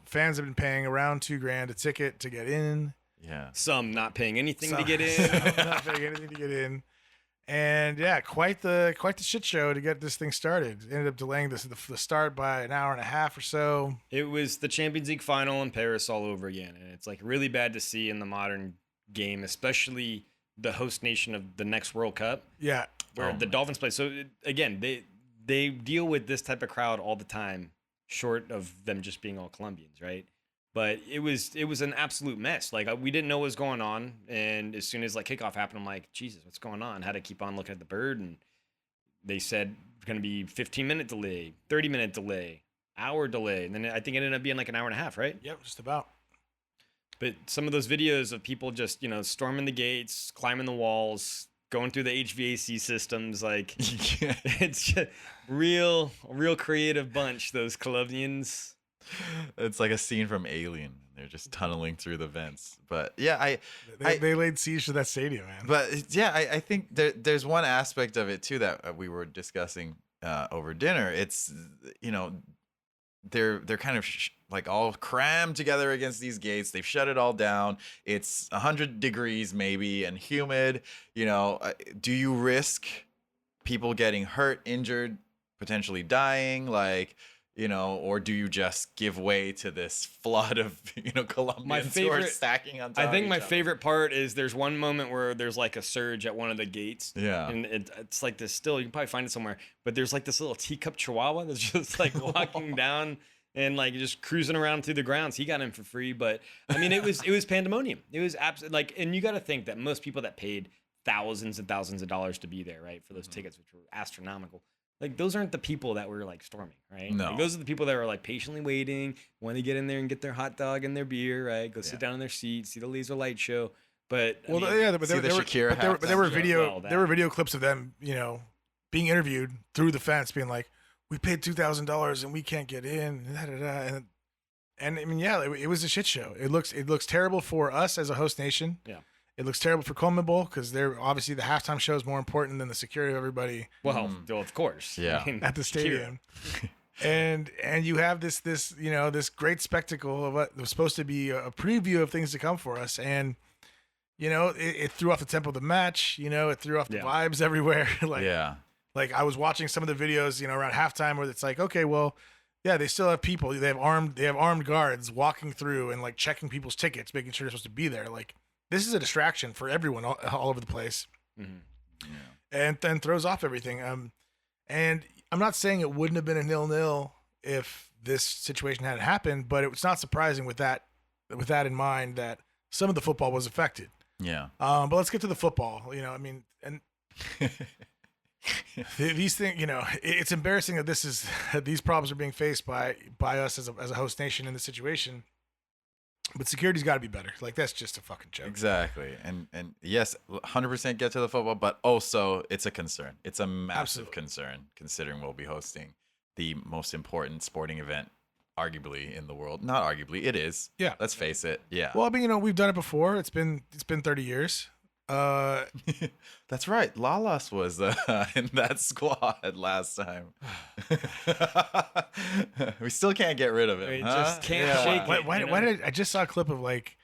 Fans have been paying around $2,000 a ticket to get in. Yeah. Some not paying anything to Some- get in. some not paying anything to get in. And yeah, quite the shit show to get this thing started. Ended up delaying the start by an hour and a half or so. It was the Champions League final in Paris all over again. And it's like really bad to see in the modern game, especially the host nation of the next World Cup, Yeah, where the Dolphins play. So again, they deal with this type of crowd all the time, short of them just being all Colombians, right? But it was an absolute mess. Like we didn't know what was going on, and as soon as like kickoff happened, I'm like, Jesus, what's going on? Had to keep on looking at the bird, and they said it's going to be 15-minute delay, 30-minute delay, hour delay, and then I think it ended up being like an hour and a half, right? yep, just about. But some of those videos of people just storming the gates, climbing the walls, going through the HVAC systems, like it's just real creative bunch. Those Colombians. It's like a scene from Alien. They're just tunneling through the vents. But yeah, They laid siege to that stadium, man. But yeah, I think there's one aspect of it too that we were discussing over dinner. It's they're kind of like all crammed together against these gates. They've shut it all down. It's 100 degrees maybe and humid. Do you risk people getting hurt, injured, potentially dying? Or do you just give way to this flood of Colombians who are stacking on top? I think my favorite part is there's one moment where there's like a surge at one of the gates. Yeah. And it's like this still, you can probably find it somewhere, but there's like this little teacup chihuahua that's just like walking down and like just cruising around through the grounds. He got in for free, but I mean, it was pandemonium. It was absolutely like, and you got to think that most people that paid thousands and thousands of dollars to be there, right, for those tickets, which were astronomical. Like, those aren't the people that were, like, storming, right? No. Like, those are the people that were, like, patiently waiting, want to get in there and get their hot dog and their beer, right? Go sit down in their seat, see the laser light show. But, but see the Shakira there were halftime. there were video clips of them, being interviewed through the fence, being like, "We paid $2,000 and we can't get in." And I mean, yeah, it was a shit show. It looks terrible for us as a host nation. Yeah. It looks terrible for CONMEBOL because they're obviously the halftime show is more important than the security of everybody. Well, of course. Yeah. I mean, At the stadium. and you have this great spectacle of what was supposed to be a preview of things to come for us. And, it threw off the tempo of the match, it threw off the vibes everywhere. Like I was watching some of the videos, around halftime where it's like, okay, well, yeah, they still have people. They have armed guards walking through and like checking people's tickets, making sure they're supposed to be there. Like, this is a distraction for everyone all over the place, and then throws off everything. And I'm not saying it wouldn't have been a 0-0 if this situation hadn't happened, but it's not surprising with that in mind that some of the football was affected. Yeah. But let's get to the football. And these things, it's embarrassing that these problems are being faced by us as a host nation in this situation. But security's got to be better. Like, that's just a fucking joke. Exactly. And yes, 100% get to the football, but also it's a concern. It's a massive concern considering we'll be hosting the most important sporting event arguably in the world. Not arguably, it is. Yeah. Let's face it. Yeah. Well, I mean, we've done it before. It's been 30 years. That's right. Lalas was in that squad last time. We still can't get rid of him. We huh? just can't shake it. Why did I just saw a clip of Eric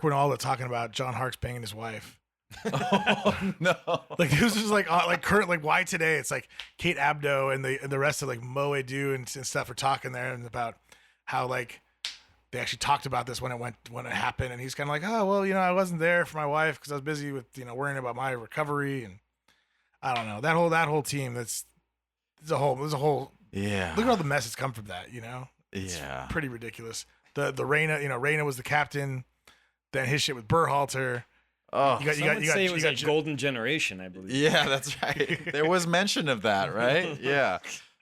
Winalda talking about John Harkes banging his wife. Oh no! Like, it was just current, why today? It's like Kate Abdo and the rest of Mo Edu and stuff are talking there and about how they actually talked about this when it happened, and he's kind of like, oh well, I wasn't there for my wife because I was busy with worrying about my recovery, and I don't know, that whole team. There's a whole Yeah. Look at all the mess that's come from that. It's Yeah. pretty ridiculous. The Reyna was the captain. Then his shit with Berhalter. Oh, Some would say it was a golden generation, I believe. yeah, that's right. There was mention of that, right? Yeah.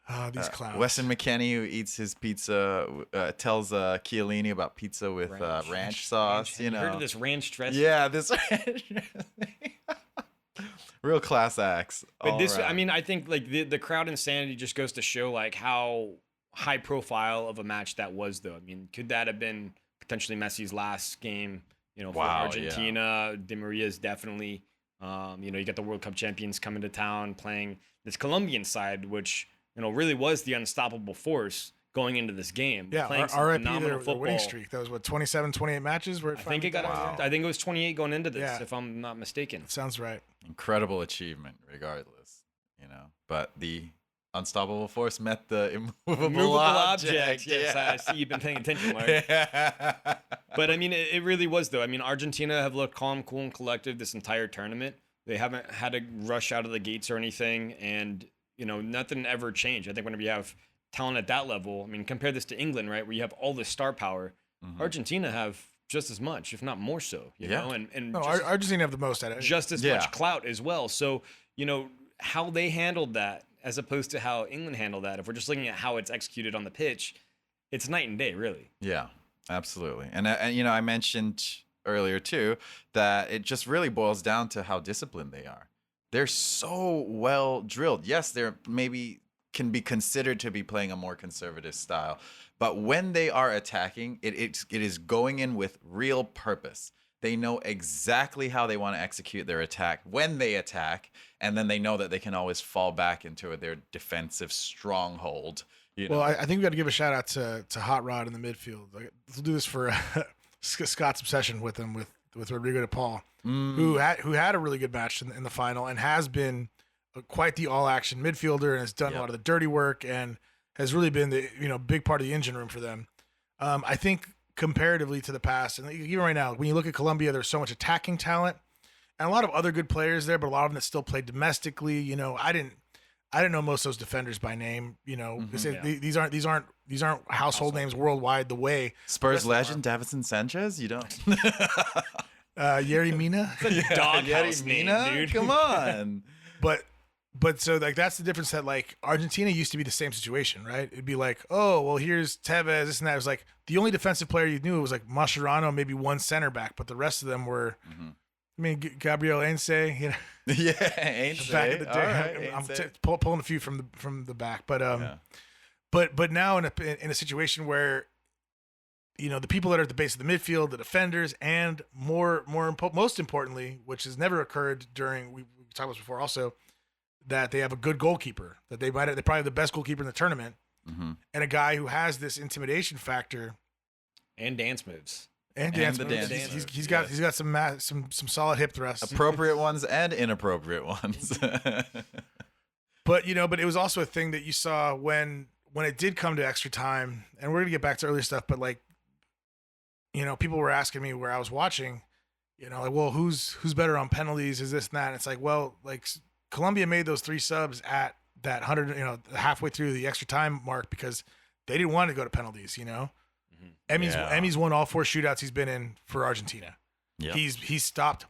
Oh, these clowns. Weston McKennie, who eats his pizza, tells Chiellini about pizza with ranch sauce. Have you heard of this ranch dressing? Yeah, this real class acts. But all this, around. I mean, I think the crowd insanity just goes to show how high profile of a match that was, though. I mean, could that have been potentially Messi's last game? For Wow, Argentina, Di Maria is definitely. You got the World Cup champions coming to town playing this Colombian side, which really was the unstoppable force going into this game. Yeah, playing some RIP phenomenal their winning streak. That was 27, 28 matches. Where I think it was 28 going into this, Yeah. if I'm not mistaken. Sounds right. Incredible achievement, regardless. But the unstoppable force met the immovable object. Yes, Yeah. I see you've been paying attention, Marc. Yeah. But I mean, it really was, though. I mean, Argentina have looked calm, cool, and collective this entire tournament. They haven't had to rush out of the gates or anything, and nothing ever changed. I think whenever you have talent at that level, I mean, compare this to England, right, where you have all this star power. Mhm. Argentina have just as much, if not more so. You know, and No, just, Argentina have the most at it. just as Yeah. much clout as well. So how they handled that, as opposed to how England handled that. If we're just looking at how it's executed on the pitch, it's night and day, really. Yeah, absolutely. And I mentioned earlier too that it just really boils down to how disciplined they are. They're so well drilled. Yes, they're maybe can be considered to be playing a more conservative style, but when they are attacking, it is going in with real purpose. They know exactly how they want to execute their attack when they attack, and then they know that they can always fall back into their defensive stronghold. Well, I think we got to give a shout out to Hot Rod in the midfield. We'll do this for Scott's obsession with him with Rodrigo de Paul, who had a really good match in the final and has been quite the all action midfielder and has done a lot of the dirty work and has really been the big part of the engine room for them. I think comparatively to the past, and even right now, when you look at Colombia, there's so much attacking talent and a lot of other good players there, but a lot of them that still play domestically. I didn't know most of those defenders by name. These aren't household names worldwide. The way Spurs legend Davinson Sanchez, you don't. Yerry Mina, Doghouse name, dude. Come on. But so that's the difference that Argentina used to be the same situation, right? It'd be like, oh well, here's Tevez, this and that. It was like the only defensive player you knew was Mascherano, maybe one center back, but the rest of them were. Mm-hmm. I mean, Gabriel Heinze, Yeah, Heinze. back in the day. All right, I'm Heinze. pulling a few from the back, but but now in a situation where the people that are at the base of the midfield, the defenders, and most importantly, which has never occurred during we talked about this before also, that they have a good goalkeeper, that they probably have the best goalkeeper in the tournament, and a guy who has this intimidation factor And dance moves. and And dance the moves. dance moves, He's got some solid hip thrusts. Appropriate ones and inappropriate ones. But but it was also a thing that you saw when it did come to extra time, and we're gonna get back to earlier stuff, but people were asking me where I was watching, well, who's better on penalties? Is this and that? And it's like, well, Colombia made those 3 subs at that 100, halfway through the extra time mark because they didn't want to go to penalties. Emmy's won all 4 shootouts he's been in for Argentina. Yep. He's stopped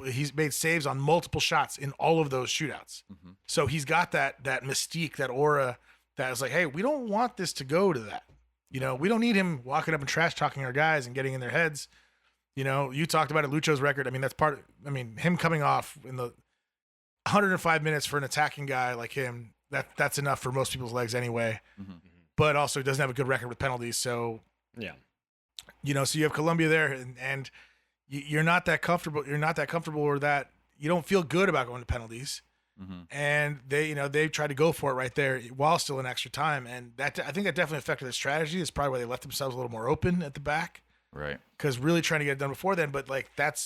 he's made saves on multiple shots in all of those shootouts. Mm-hmm. So he's got that mystique, that aura that is like, hey, we don't want this to go to that. We don't need him walking up and trash talking our guys and getting in their heads. You talked about it, Lucho's record. I mean, him coming off in the 105 minutes for an attacking guy like him, that's enough for most people's legs anyway. Mm-hmm. But also, he doesn't have a good record with penalties. So, yeah, so you have Colombia there, and you're not that comfortable. You're not that comfortable, or that you don't feel good about going to penalties. Mm-hmm. And they tried to go for it right there while still in extra time, and I think that definitely affected their strategy. It's probably why they left themselves a little more open at the back. Right. Because really trying to get it done before then, but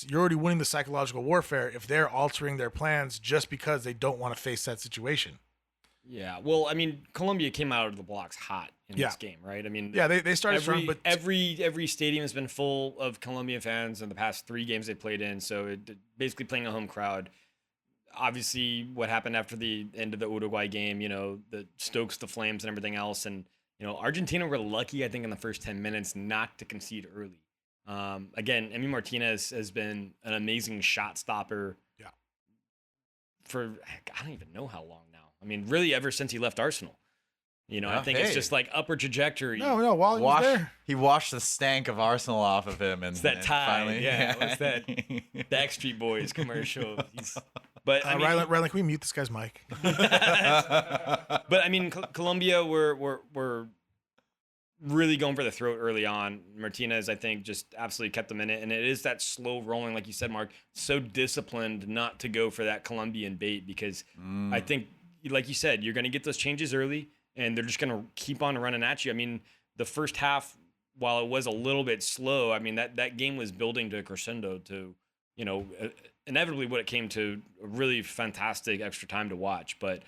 you're already winning the psychological warfare if they're altering their plans just because they don't want to face that situation. Yeah. Well, I mean, Colombia came out of the blocks hot in this game, right? I mean, yeah, they started strong, but every stadium has been full of Colombian fans in the past 3 games they played in. So basically playing a home crowd. Obviously, what happened after the end of the Uruguay game, the stokes the flames and everything else, and Argentina were lucky, I think, in the first 10 minutes not to concede early. Again, Emi Martinez has been an amazing shot stopper. Yeah. For I don't even know how long now. I mean, really, ever since he left Arsenal. I think it's just like upward trajectory. No, while he was there, he washed the stank of Arsenal off of him, and it's that tie. Finally, yeah, it was that Backstreet Boys commercial. But I mean, Rylan, can we mute this guy's mic? But I mean, Colombia were really going for the throat early on. Martinez, I think, just absolutely kept them in it, and it is that slow rolling, like you said, Mark. So disciplined not to go for that Colombian bait because I think, like you said, you're going to get those changes early, and they're just going to keep on running at you. I mean, the first half, while it was a little bit slow, I mean that game was building to a crescendo to, inevitably what it came to a really fantastic extra time to watch. But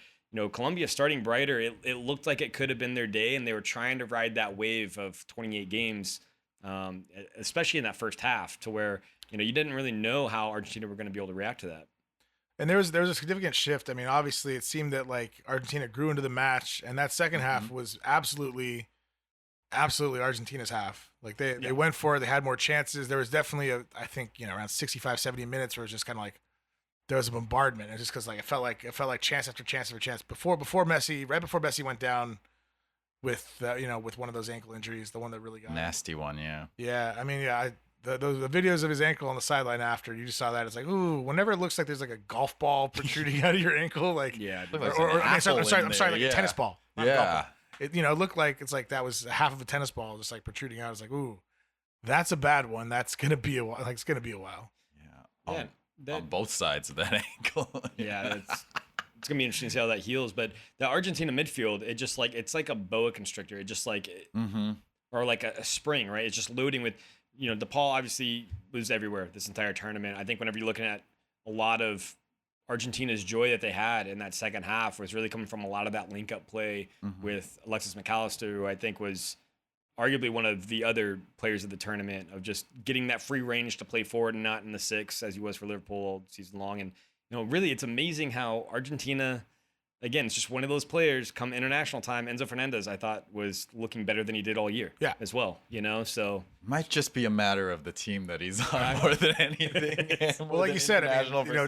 Colombia starting brighter, it looked like it could have been their day, and they were trying to ride that wave of 28 games, especially in that first half, to where you didn't really know how Argentina were going to be able to react to that. And there was a significant shift. I mean, obviously, it seemed that Argentina grew into the match, and that second half was absolutely Argentina's half. They went for it. They had more chances. There was definitely I think around 65, 70 minutes where it was just kind of there was a bombardment. And just because it felt like chance after chance after chance before Messi, right before Messi went down with with one of those ankle injuries, the one that really got nasty one. Yeah. Yeah, I mean, the videos of his ankle on the sideline after, you just saw that. It's ooh, whenever it looks like there's a golf ball protruding out of your ankle, I'm sorry, a tennis ball. Not a golf ball. It looked like that was half of a tennis ball just protruding out. It's ooh, that's a bad one. That's gonna be a while. It's gonna be a while. Yeah. On both sides of that ankle. Yeah, it's gonna be interesting to see how that heals. But the Argentina midfield, it just it's like a boa constrictor. It just or like a spring, right? It's just loading with, DePaul obviously was everywhere this entire tournament. I think whenever you're looking at a lot of Argentina's joy that they had in that second half was really coming from a lot of that link-up play with Alexis McAllister, who I think was arguably one of the other players of the tournament, of just getting that free range to play forward and not in the 6 as he was for Liverpool all season long. And really, it's amazing how Argentina, again, it's just one of those players come international time. Enzo Fernandez, I thought, was looking better than he did all year as well, so. Might just be a matter of the team that he's on more than anything. Well, like you said,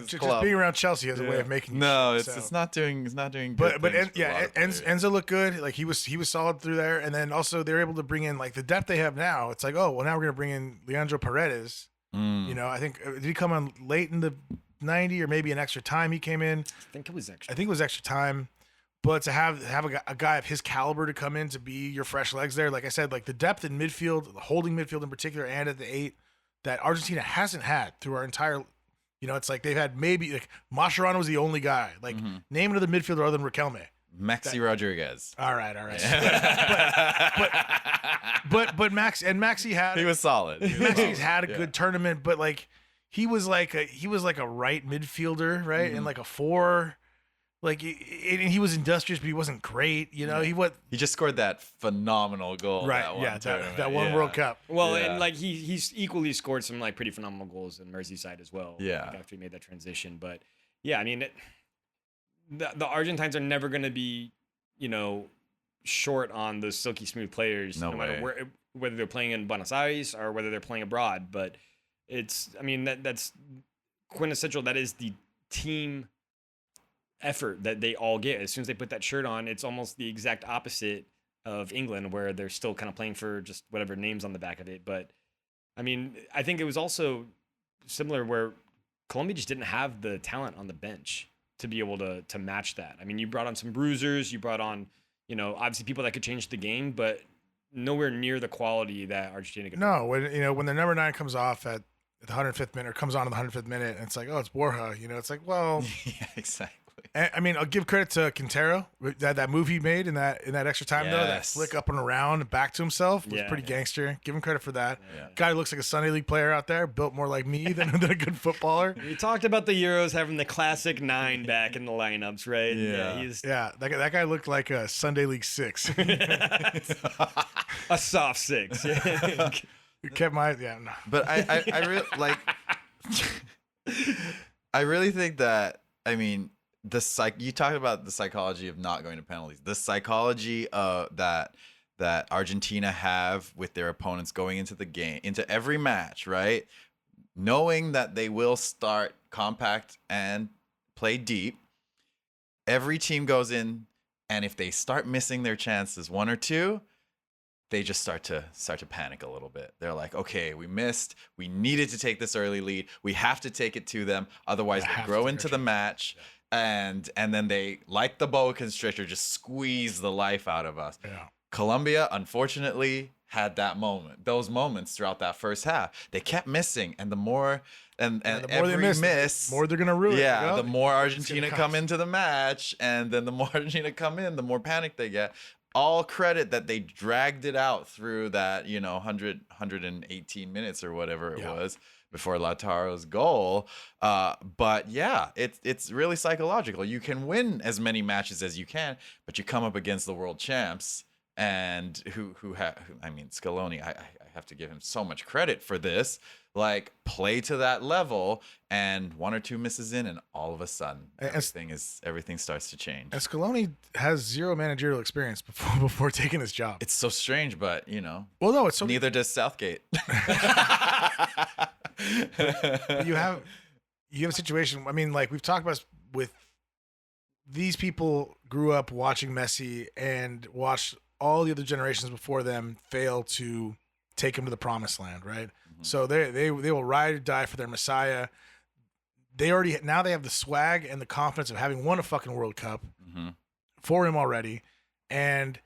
just being around Chelsea has a way of making it's not doing good. But Enzo looked good. He was solid through there. And then also they're able to bring in the depth they have now. It's now we're going to bring in Leandro Paredes. I think, did he come on late in the 90 or maybe an extra time he came in? I think it was extra time. But to have a guy of his caliber to come in to be your fresh legs there, like I said, the depth in midfield, the holding midfield in particular, and at the 8 that Argentina hasn't had through our entire, it's they've had maybe Mascherano was the only guy. Name another midfielder other than Riquelme. Maxi Rodriguez. All right. but Maxi had, he was solid. Maxi's had a good tournament, but he was like a right midfielder, right, and a 4. He was industrious, but he wasn't great. He just scored that phenomenal goal. Right. That one World Cup. Well, and he's equally scored some pretty phenomenal goals in Merseyside as well. Yeah. After he made that transition, but yeah, I mean, the Argentines are never going to be, short on those silky smooth players, no matter whether they're playing in Buenos Aires or whether they're playing abroad. But that's quintessential. That is the team effort that they all get. As soon as they put that shirt on, it's almost the exact opposite of England, where they're still kind of playing for just whatever names on the back of it. But I mean, I think it was also similar where Colombia just didn't have the talent on the bench to be able to match that. I mean, you brought on some bruisers, you brought on, obviously people that could change the game, but nowhere near the quality that Argentina could. No, when the number 9 comes off at the 105th minute, or comes on in the 105th minute, and it's like, oh, it's Borja. It's like, well, Yeah, exactly. I mean, I'll give credit to Quintero. That move he made in that extra time, though, that Yes. flick up and around and back to himself was pretty gangster. Give him credit for that. Yeah. Guy who looks like a Sunday League player out there, built more like me than a good footballer. We talked about the Euros having the classic 9 back in the lineups, right? Yeah. Yeah, that guy looked like a Sunday League 6. A soft 6. Yeah. Kept my no. But I really like. I really think that, I mean, you talked about the psychology of not going to penalties. The psychology that Argentina have with their opponents going into the game, into every match, right? Knowing that they will start compact and play deep. Every team goes in, and if they start missing their chances, 1 or 2, they just start to panic a little bit. They're like, okay, we missed. We needed to take this early lead. We have to take it to them. Otherwise, they grow into the match. And then they, like the boa constrictor, just squeeze the life out of us. Yeah. Colombia, unfortunately, had those moments throughout that first half. They kept missing, and the more every miss, the more they're gonna ruin. Yeah, the more Argentina cost. come into the match, and then the more Argentina come in, the more panic they get. All credit that they dragged it out through that 118 minutes or whatever it was before Lautaro's goal. But yeah, it's really psychological. You can win as many matches as you can, but you come up against the world champs, and I mean, Scaloni, I have to give him so much credit for this. Like, play to that level, and 1 or 2 misses in, and all of a sudden everything starts to change. And Scaloni has 0 managerial experience before taking his job. It's so strange, but well, no, it's so neither does Southgate. you have a situation. I mean, like we've talked about with these people, grew up watching Messi and watched all the other generations before them fail to take him to the promised land, right? So they will ride or die for their Messiah. They have the swag and the confidence of having won a fucking World Cup for him already, and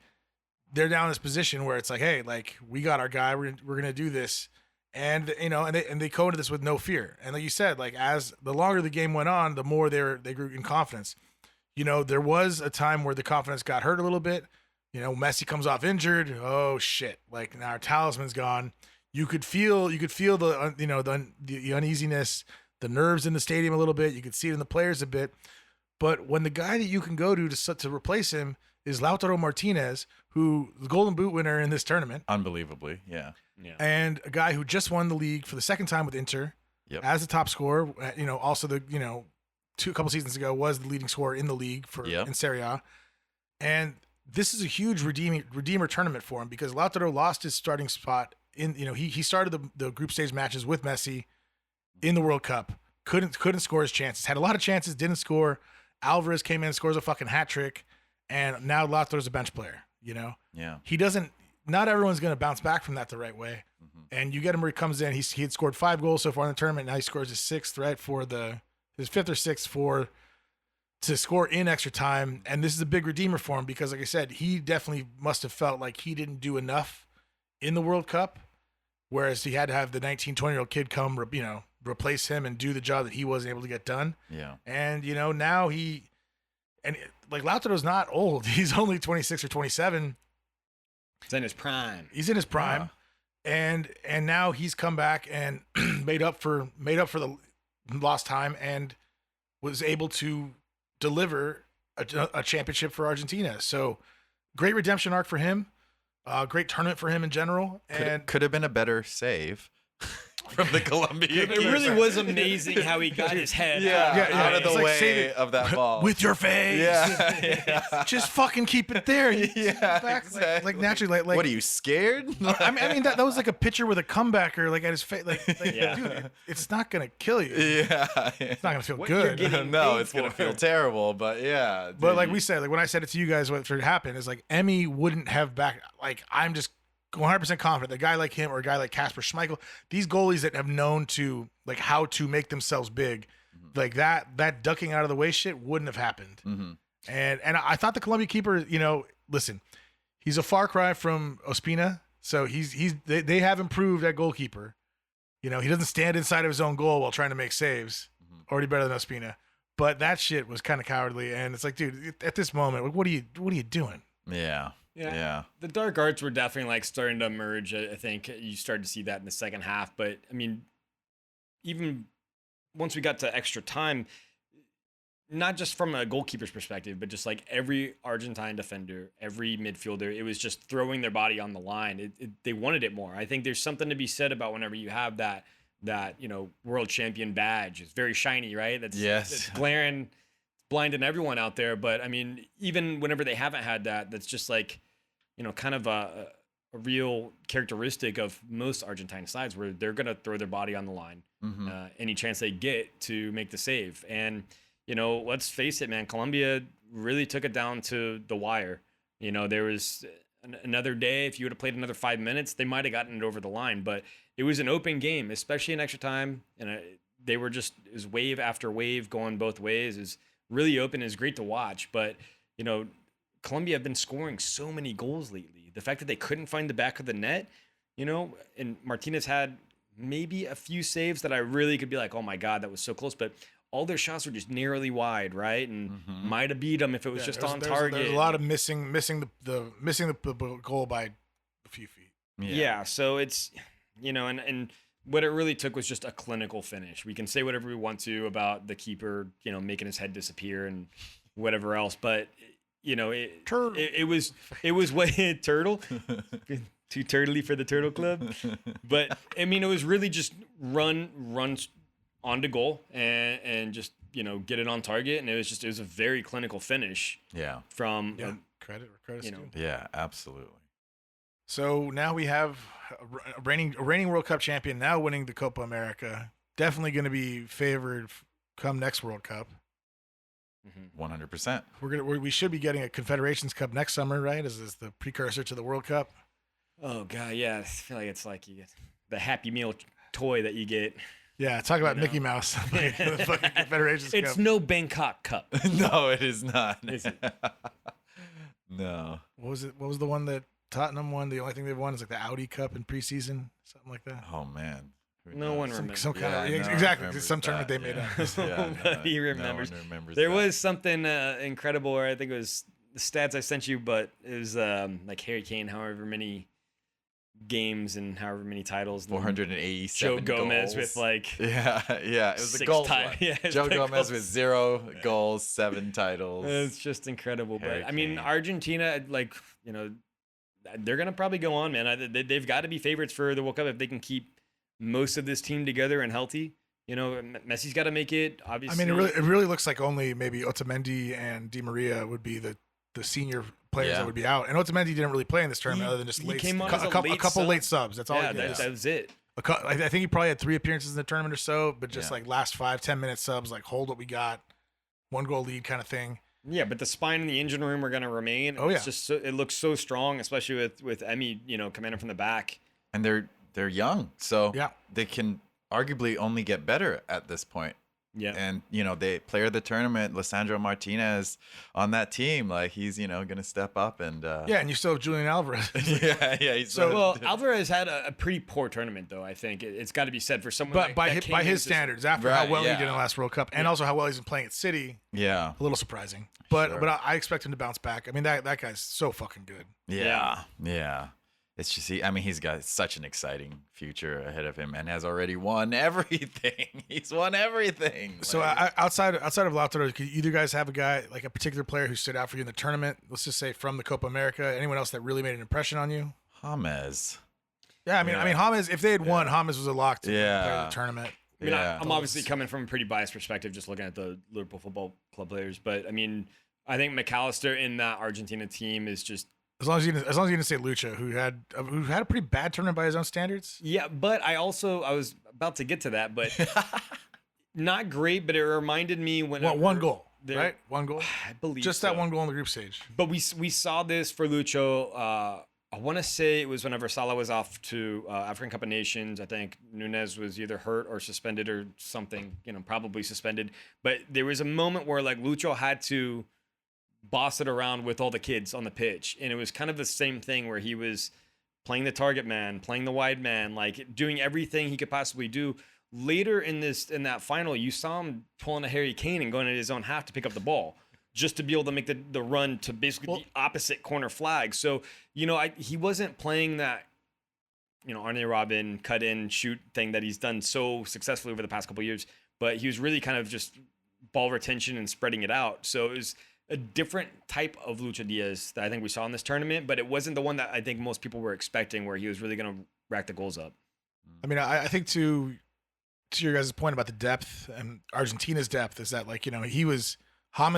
they're down in this position where it's like, hey, like, we got our guy, we're gonna do this, and they go into this with no fear. And like you said, like, as the longer the game went on, the more they grew in confidence. There was a time where the confidence got hurt a little bit. Messi comes off injured. Oh shit! Like, now our talisman's gone. You could feel the the uneasiness, the nerves in the stadium a little bit. You could see it in the players a bit. But when the guy that you can go to replace him is Lautaro Martinez, who the Golden Boot winner in this tournament, unbelievably, yeah, and a guy who just won the league for the second time with Inter as the top scorer. Also a couple seasons ago was the leading scorer in the league in Serie A, and this is a huge redeemer tournament for him because Lautaro lost his starting spot. He started the group stage matches with Messi in the World Cup. Couldn't score his chances. Had a lot of chances, didn't score. Alvarez came in, scores a fucking hat trick, and now Lautaro's a bench player. Yeah. He doesn't. Not everyone's going to bounce back from that the right way. And you get him where he comes in. He had scored 5 goals so far in the tournament. Now he scores his 6th, right, his 5th or 6th to score in extra time. And this is a big redeemer for him because, like I said, he definitely must have felt like he didn't do enough in the World Cup, whereas he had to have the 19, 20-year-old kid come, replace him and do the job that he wasn't able to get done. Yeah. And, now Lautaro's not old. He's only 26 or 27. He's in his prime. And now he's come back and made up for the lost time and was able to deliver a championship for Argentina. So great redemption arc for him. Great tournament for him in general. And could have been a better save. from the Colombian. It really was amazing how he got his head out of It's the like way saving- of that ball. with your face. yeah. Just fucking keep it there. Yeah, Back, exactly. like naturally, like What are you scared? I mean that was like a pitcher with a comebacker, like at his face. Like Yeah. dude, it's not gonna kill you. yeah. It's not gonna feel What you're good. getting No, paid it's gonna for. feel terrible, but yeah. But dude, like we said, like when I said it to you guys, what happened is like Emmy wouldn't have back. Like I'm just 100% confident. A guy like him or a guy like Casper Schmeichel, these goalies that have known to like how to make themselves big, like that ducking out of the way shit wouldn't have happened. Mhm. And I thought the Columbia keeper, listen, he's a far cry from Ospina, so they have improved at goalkeeper. He doesn't stand inside of his own goal while trying to make saves. Already better than Ospina. But that shit was kind of cowardly, and it's like, dude, at this moment, what are you doing? Yeah. Yeah. The dark arts were definitely like starting to emerge. I think you started to see that in the second half. But I mean, even once we got to extra time, not just from a goalkeeper's perspective, but just like every Argentine defender, every midfielder, it was just throwing their body on the line. They wanted it more. I think there's something to be said about whenever you have that world champion badge. It's very shiny, right? That's glaring, blinding everyone out there. But I mean, even whenever they haven't had that, that's just like, kind of a real characteristic of most Argentine sides, where they're going to throw their body on the line any chance they get to make the save. And, let's face it, man, Colombia really took it down to the wire. There was another day, if you would have played another 5 minutes, they might have gotten it over the line. But it was an open game, especially in extra time. And they were just, it was wave after wave going both ways. It was really open. It was great to watch. But, Colombia have been scoring so many goals lately. The fact that they couldn't find the back of the net, and Martinez had maybe a few saves that I really could be like, oh my God, that was so close. But all their shots were just narrowly wide, right? And might have beat them if it was just on target. There's a lot of missing the goal by a few feet. Yeah. So it's, and what it really took was just a clinical finish. We can say whatever we want to about the keeper, making his head disappear and whatever else, but it was way turtle, too turtly for the Turtle Club. But I mean, it was really just runs onto goal and just get it on target, and it was a very clinical finish. Yeah. From Credit due. Yeah, absolutely. So now we have a reigning World Cup champion now winning the Copa America. Definitely going to be favored come next World Cup. 100%. We should be getting a Confederations Cup next summer, right? Is this the precursor to the World Cup? Oh God, yeah. I feel like it's like you get the Happy Meal toy that you get. Yeah, talk about Mickey Mouse. Like, the fucking Confederations Cup. It's no Bangkok Cup. No, it is not. Is it? No. What was it? What was the one that Tottenham won? The only thing they've won is like the Audi Cup in preseason, something like that. Oh man. Who No knows? one remembers. Some kind of no one exactly remembers some tournament that, they made yeah. up. Nobody remembers. No one remembers There that. was something incredible where I think it was the stats I sent you, but it was like Harry Kane, however many games and however many titles. and 487 Joe Gomez goals. with like Yeah. It was a six goal. Yeah, Joe the Gomez goals. with 0 goals, 7 titles. It's just incredible. Harry But I mean, Kane. Argentina, they're gonna probably go on, man. They've got to be favorites for the World Cup if they can keep most of this team together and healthy. Messi's got to make it. Obviously, I mean, it really looks like only maybe Otamendi and Di Maria would be the senior players that would be out. And Otamendi didn't really play in this tournament other than just he late, came on as a couple late late sub. subs. That's all. Yeah, he did. that was it. I think he probably had 3 appearances in the tournament or so, but just Yeah. like last 5-10 minute subs, like hold what we got, 1 goal lead kind of thing. Yeah, but the spine and the engine room are going to remain. Oh, yeah. It's just it looks so strong, especially with Emmy, commanding from the back. And they're young, so Yeah. they can arguably only get better at this point. Yeah. And they player of the tournament, Lisandro Martinez, on that team, like he's gonna step up and Yeah, and you still have Julian Alvarez. yeah. He's Well, Alvarez had a pretty poor tournament, though. I think it's got to be said for someone. But by his standards, after Right, how well yeah. he did in the last World Cup, and also how well he's been playing at City, yeah, a little surprising. But Sure. I expect him to bounce back. I mean, that guy's so fucking good. yeah. It's just he's got such an exciting future ahead of him and has already won everything. He's won everything. So outside of Lautaro, could either guys have a guy, like a particular player who stood out for you in the tournament? Let's just say from the Copa America. Anyone else that really made an impression on you? James. Yeah, I mean, James. If they had won, James was a lock to play the tournament. I mean, I'm obviously coming from a pretty biased perspective, just looking at the Liverpool Football Club players. But I mean, I think McAllister in that Argentina team is just as long as you didn't say Lucha, who had a pretty bad tournament by his own standards. Yeah, but I was about to get to that, but not great. But it reminded me when one goal, right? One goal, I believe, just that one goal in the group stage. But we saw this for Lucho. I want to say it was whenever Salah was off to African Cup of Nations. I think Nunez was either hurt or suspended or something. Probably suspended. But there was a moment where like Lucho had to boss it around with all the kids on the pitch, and it was kind of the same thing where he was playing the target man, playing the wide man, like doing everything he could possibly do. Later in that final, you saw him pulling a Harry Kane and going at his own half to pick up the ball, just to be able to make the run to basically the opposite corner flag. So he wasn't playing that Arne Robben cut in shoot thing that he's done so successfully over the past couple of years, but he was really kind of just ball retention and spreading it out. So it was a different type of Lucha Diaz that I think we saw in this tournament, but it wasn't the one that I think most people were expecting, where he was really going to rack the goals up. I mean, I think to your guys' point about the depth and Argentina's depth is that James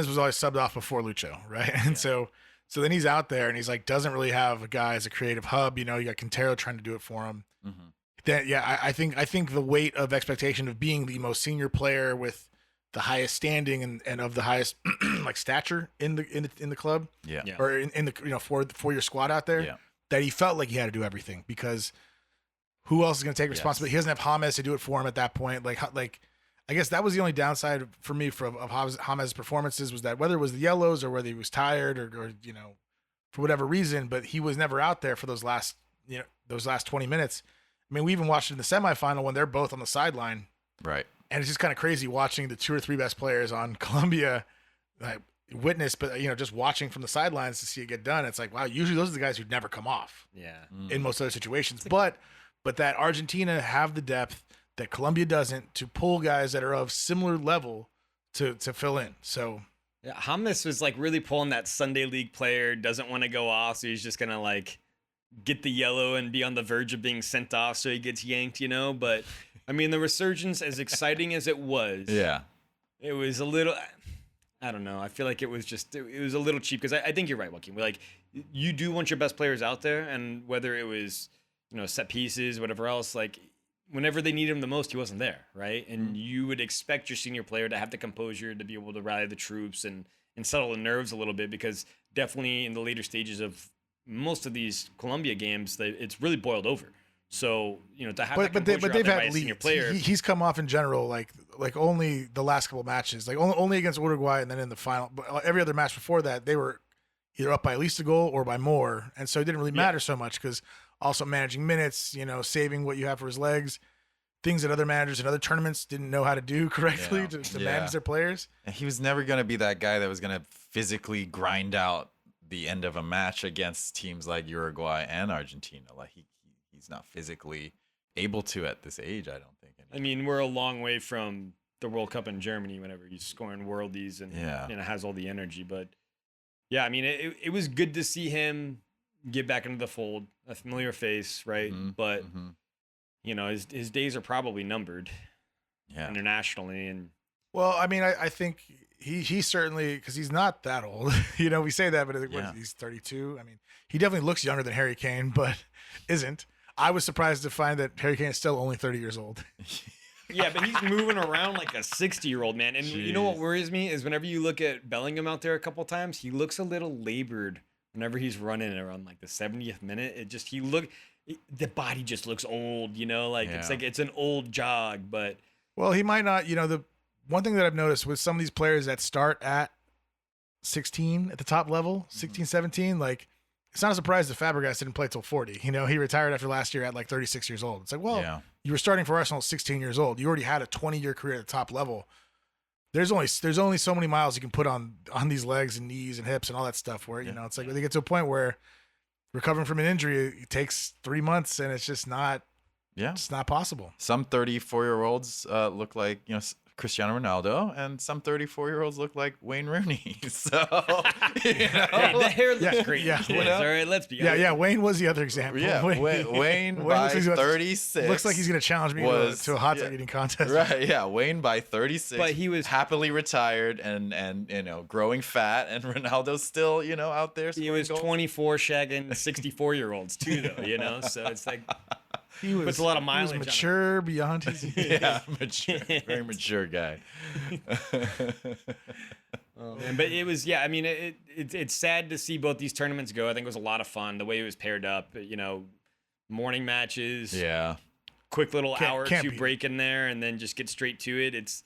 was always subbed off before Lucho, right? And so then he's out there and he's like doesn't really have a guy as a creative hub. You got Quintero trying to do it for him. Mm-hmm. Then I think the weight of expectation of being the most senior player with the highest standing and of the highest like stature in the club, or in the for your squad out there, that he felt like he had to do everything, because who else is going to take responsibility? He doesn't have James to do it for him at that point. Like I guess that was the only downside for me of James' performances, was that whether it was the yellows or whether he was tired or for whatever reason, but he was never out there for those last 20 minutes. I mean, we even watched it in the semifinal when they're both on the sideline, right? And it's just kind of crazy watching the 2 or 3 best players on Colombia witness, but just watching from the sidelines to see it get done. It's like, wow, usually those are the guys who'd never come off. Yeah. In most other situations, but that Argentina have the depth that Colombia doesn't to pull guys that are of similar level to fill in. So yeah, James was like really pulling that Sunday league player, doesn't want to go off, so he's just gonna like get the yellow and be on the verge of being sent off, so he gets yanked, But I mean, the resurgence, as exciting as it was, it was a little, I don't know. I feel like it was a little cheap, because I think you're right, Joaquin. Like, you do want your best players out there, and whether it was set pieces, whatever else, like whenever they needed him the most, he wasn't there, right? And you would expect your senior player to have the composure to be able to rally the troops and settle the nerves a little bit, because definitely in the later stages of most of these Colombia games, it's really boiled over. So to have that composure but they've out there by had a senior leads. player, He's come off in general like only the last couple of matches, like only against Uruguay, and then in the final. But every other match before that, they were either up by at least a goal or by more, and so it didn't really matter so much, because also managing minutes, saving what you have for his legs, things that other managers in other tournaments didn't know how to do correctly to manage their players. And he was never going to be that guy that was going to physically grind out the end of a match against teams like Uruguay and Argentina. Like he's not physically able to at this age, I don't think. I mean, we're a long way from the World Cup in Germany whenever he's scoring worldies and has all the energy. But yeah, I mean, it was good to see him get back into the fold, a familiar face, right? Mm-hmm. But his days are probably numbered internationally. And well, I mean, I think he certainly, because he's not that old. We say that, but he's 32. I mean, he definitely looks younger than Harry Kane, but isn't. I was surprised to find that Harry Kane is still only 30 years old. Yeah, but he's moving around like a 60-year-old man. And you know what worries me is whenever you look at Bellingham out there a couple times, he looks a little labored whenever he's running around like the 70th minute. The body just looks old, it's like it's an old jog. But well, he might not. The one thing that I've noticed with some of these players that start at 16 at the top level, 16, 17, like, it's not a surprise that Fabregas didn't play till 40. He retired after last year at like 36 years old. It's like, well, you were starting for Arsenal at 16 years old. You already had a 20-year career at the top level. There's only so many miles you can put on these legs and knees and hips and all that stuff, where it's like they get to a point where recovering from an injury, it takes 3 months, and it's just not it's not possible. Some 34-year-olds look like Cristiano Ronaldo, and some 34-year-olds look like Wayne Rooney. So, Hey, the hair looks great. yeah, Kids, all right, let's be honest. Yeah. Wayne was the other example. yeah, Wayne by looks like he's about to- 36 looks like he's gonna challenge me to a hot dog eating contest. Right, yeah, Wayne by 36, But he was happily retired and growing fat, and Ronaldo's still out there. He was scoring goals. 24 shagging 64-year-olds too, though. So it's like He was puts a lot of he mileage was on it. mature beyond his years. Yeah, mature, very mature guy. Oh, man. But it was, yeah. I mean, it's sad to see both these tournaments go. I think it was a lot of fun the way it was paired up. Morning matches. Yeah. Quick little hour or can't two beat it. break in there, and then just get straight to it. It's,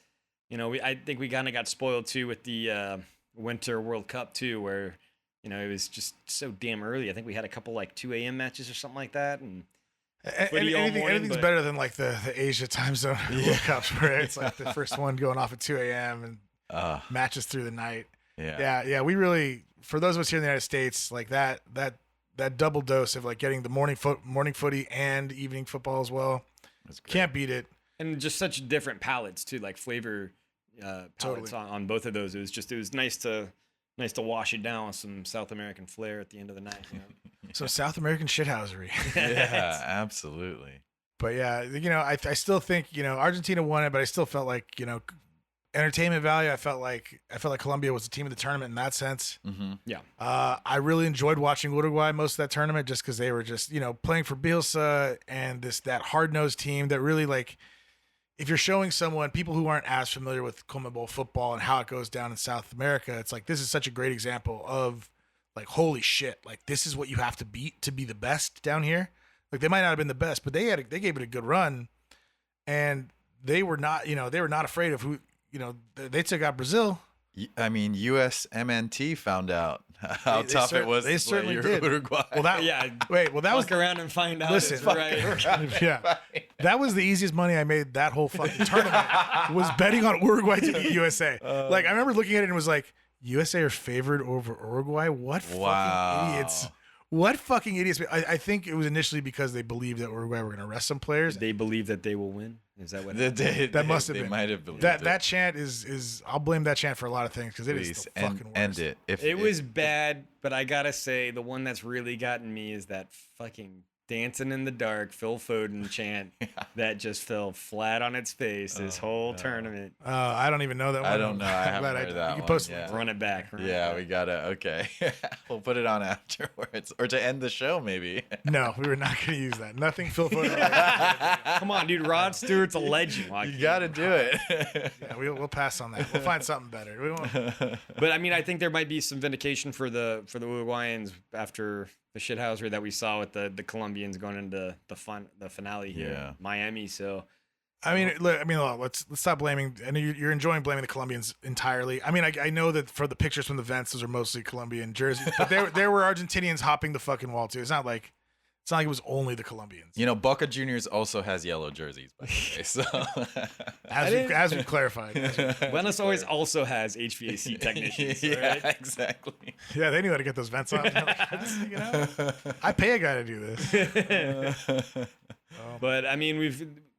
I think we kind of got spoiled too with the Winter World Cup too, where it was just so damn early. I think we had a couple like 2 a.m. matches or something like that, and footy all morning, Anything's but- better than like the Asia time zone World Cups, where it's like the first one going off at 2 a.m. and matches through the night. Yeah. We really, for those of us here in the United States, like that double dose of like getting the morning footy and evening football as well. That's great. Can't beat it. and just such different palettes too, like flavor palettes Totally. on both of those. It was nice to wash it down with some South American flair at the end of the night. So South American shithousery. Yeah, absolutely. But yeah, I still think, Argentina won it, but I still felt like, entertainment value. I felt like Colombia was the team of the tournament in that sense. Mm-hmm. Yeah. I really enjoyed watching Uruguay most of that tournament just because they were just, playing for Bielsa and that hard-nosed team that really, like, if you're showing someone, people who aren't as familiar with CONMEBOL football and how it goes down in South America, it's like, this is such a great example of, like, holy shit, like, this is what you have to beat to be the best down here. Like, they might not have been the best, but they gave it a good run, and they were not afraid of who, they took out Brazil. I mean, USMNT found out how They tough it was. they to certainly play did. Uruguay. Well, that That was fuck around and find out. Listen, it's fuck right. yeah, that was the easiest money I made that whole fucking tournament was betting on Uruguay to beat USA. Like, I remember looking at it and was like, USA are favored over Uruguay. What fucking idiots? What fucking idiots? I think it was initially because they believed that Uruguay were going to rest some players. They believe that they will win. Is that what? That must have They been. might have believed That it. that chant is I'll blame that chant for a lot of things because it is Please the fucking worst. end it. It was bad, but I gotta say the one that's really gotten me is that fucking dancing in the dark Phil Foden chant that just fell flat on its face this whole tournament. I don't even know that one. I don't know. I I'm haven't glad heard that you one. posted Yeah. Run it back. Yeah, we gotta. Okay, we'll put it on afterwards, or to end the show, maybe. No, we were not going to use that. Nothing Phil Foden. Come on, dude. Rod Stewart's a legend. You gotta do it. Yeah, we'll pass on that. We'll find something better. We won't. But I mean, I think there might be some vindication for the Uruguayans after the shithousery that we saw with the Colombians going into the finale here, Yeah. in Miami. So Look, let's stop blaming. I know you're enjoying blaming the Colombians entirely. I mean, I know that for the pictures from the vents, those are mostly Colombian jerseys, but there were Argentinians hopping the fucking wall too. It's not like it was only the Colombians. Boca Juniors also has yellow jerseys, by the way. So As we've clarified. Buenos Aires also has HVAC technicians. yeah, Right? exactly. Yeah, they knew how to get those vents off. I pay a guy to do this. But I mean,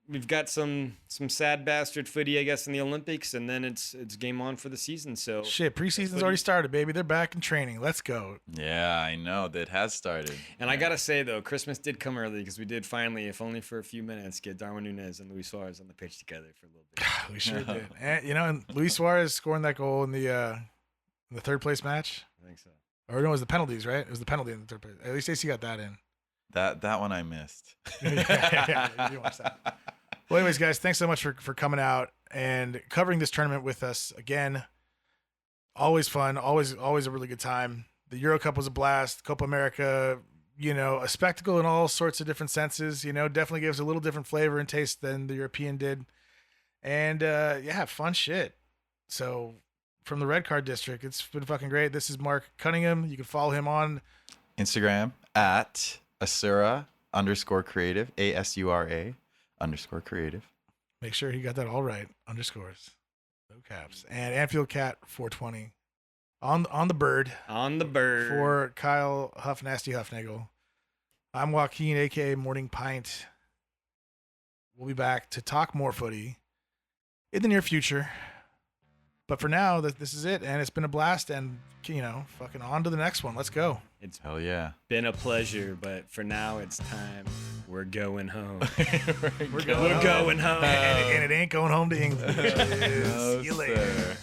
we've got some sad bastard footy, I guess, in the Olympics, and then it's game on for the season. So Shit, preseason's already started, baby. They're back in training. Let's go. Yeah, I know that has started. And I gotta say though, Christmas did come early because we did finally, if only for a few minutes, get Darwin Nunez and Luis Suarez on the pitch together for a little bit. We sure did. And Luis Suarez scoring that goal in the third place match. I think so. Or no, it was the penalties, right? It was the penalty in the third place. At least AC got that in. That one I missed. Yeah, you watched that. Well, anyways, guys, thanks so much for coming out and covering this tournament with us again. Always fun, always a really good time. The Euro Cup was a blast. Copa America, a spectacle in all sorts of different senses. Definitely gives a little different flavor and taste than the European did. And fun shit. So from the Red Card District, it's been fucking great. This is Marc Cunningham. You can follow him on Instagram at Asura_creative, ASURA_creative. Make sure he got that all right. Underscores. No caps. And Anfield Cat 420 on the bird On the bird. for Kyle Hufnagel. I'm Joaquin, aka Morning Pint. We'll be back to talk more footy in the near future. But for now, this is it, and it's been a blast. And fucking on to the next one. Let's go. It's Hell yeah. been a pleasure, but for now it's time. We're going home. We're Going home. and it ain't going home to England. No, See you later. sir.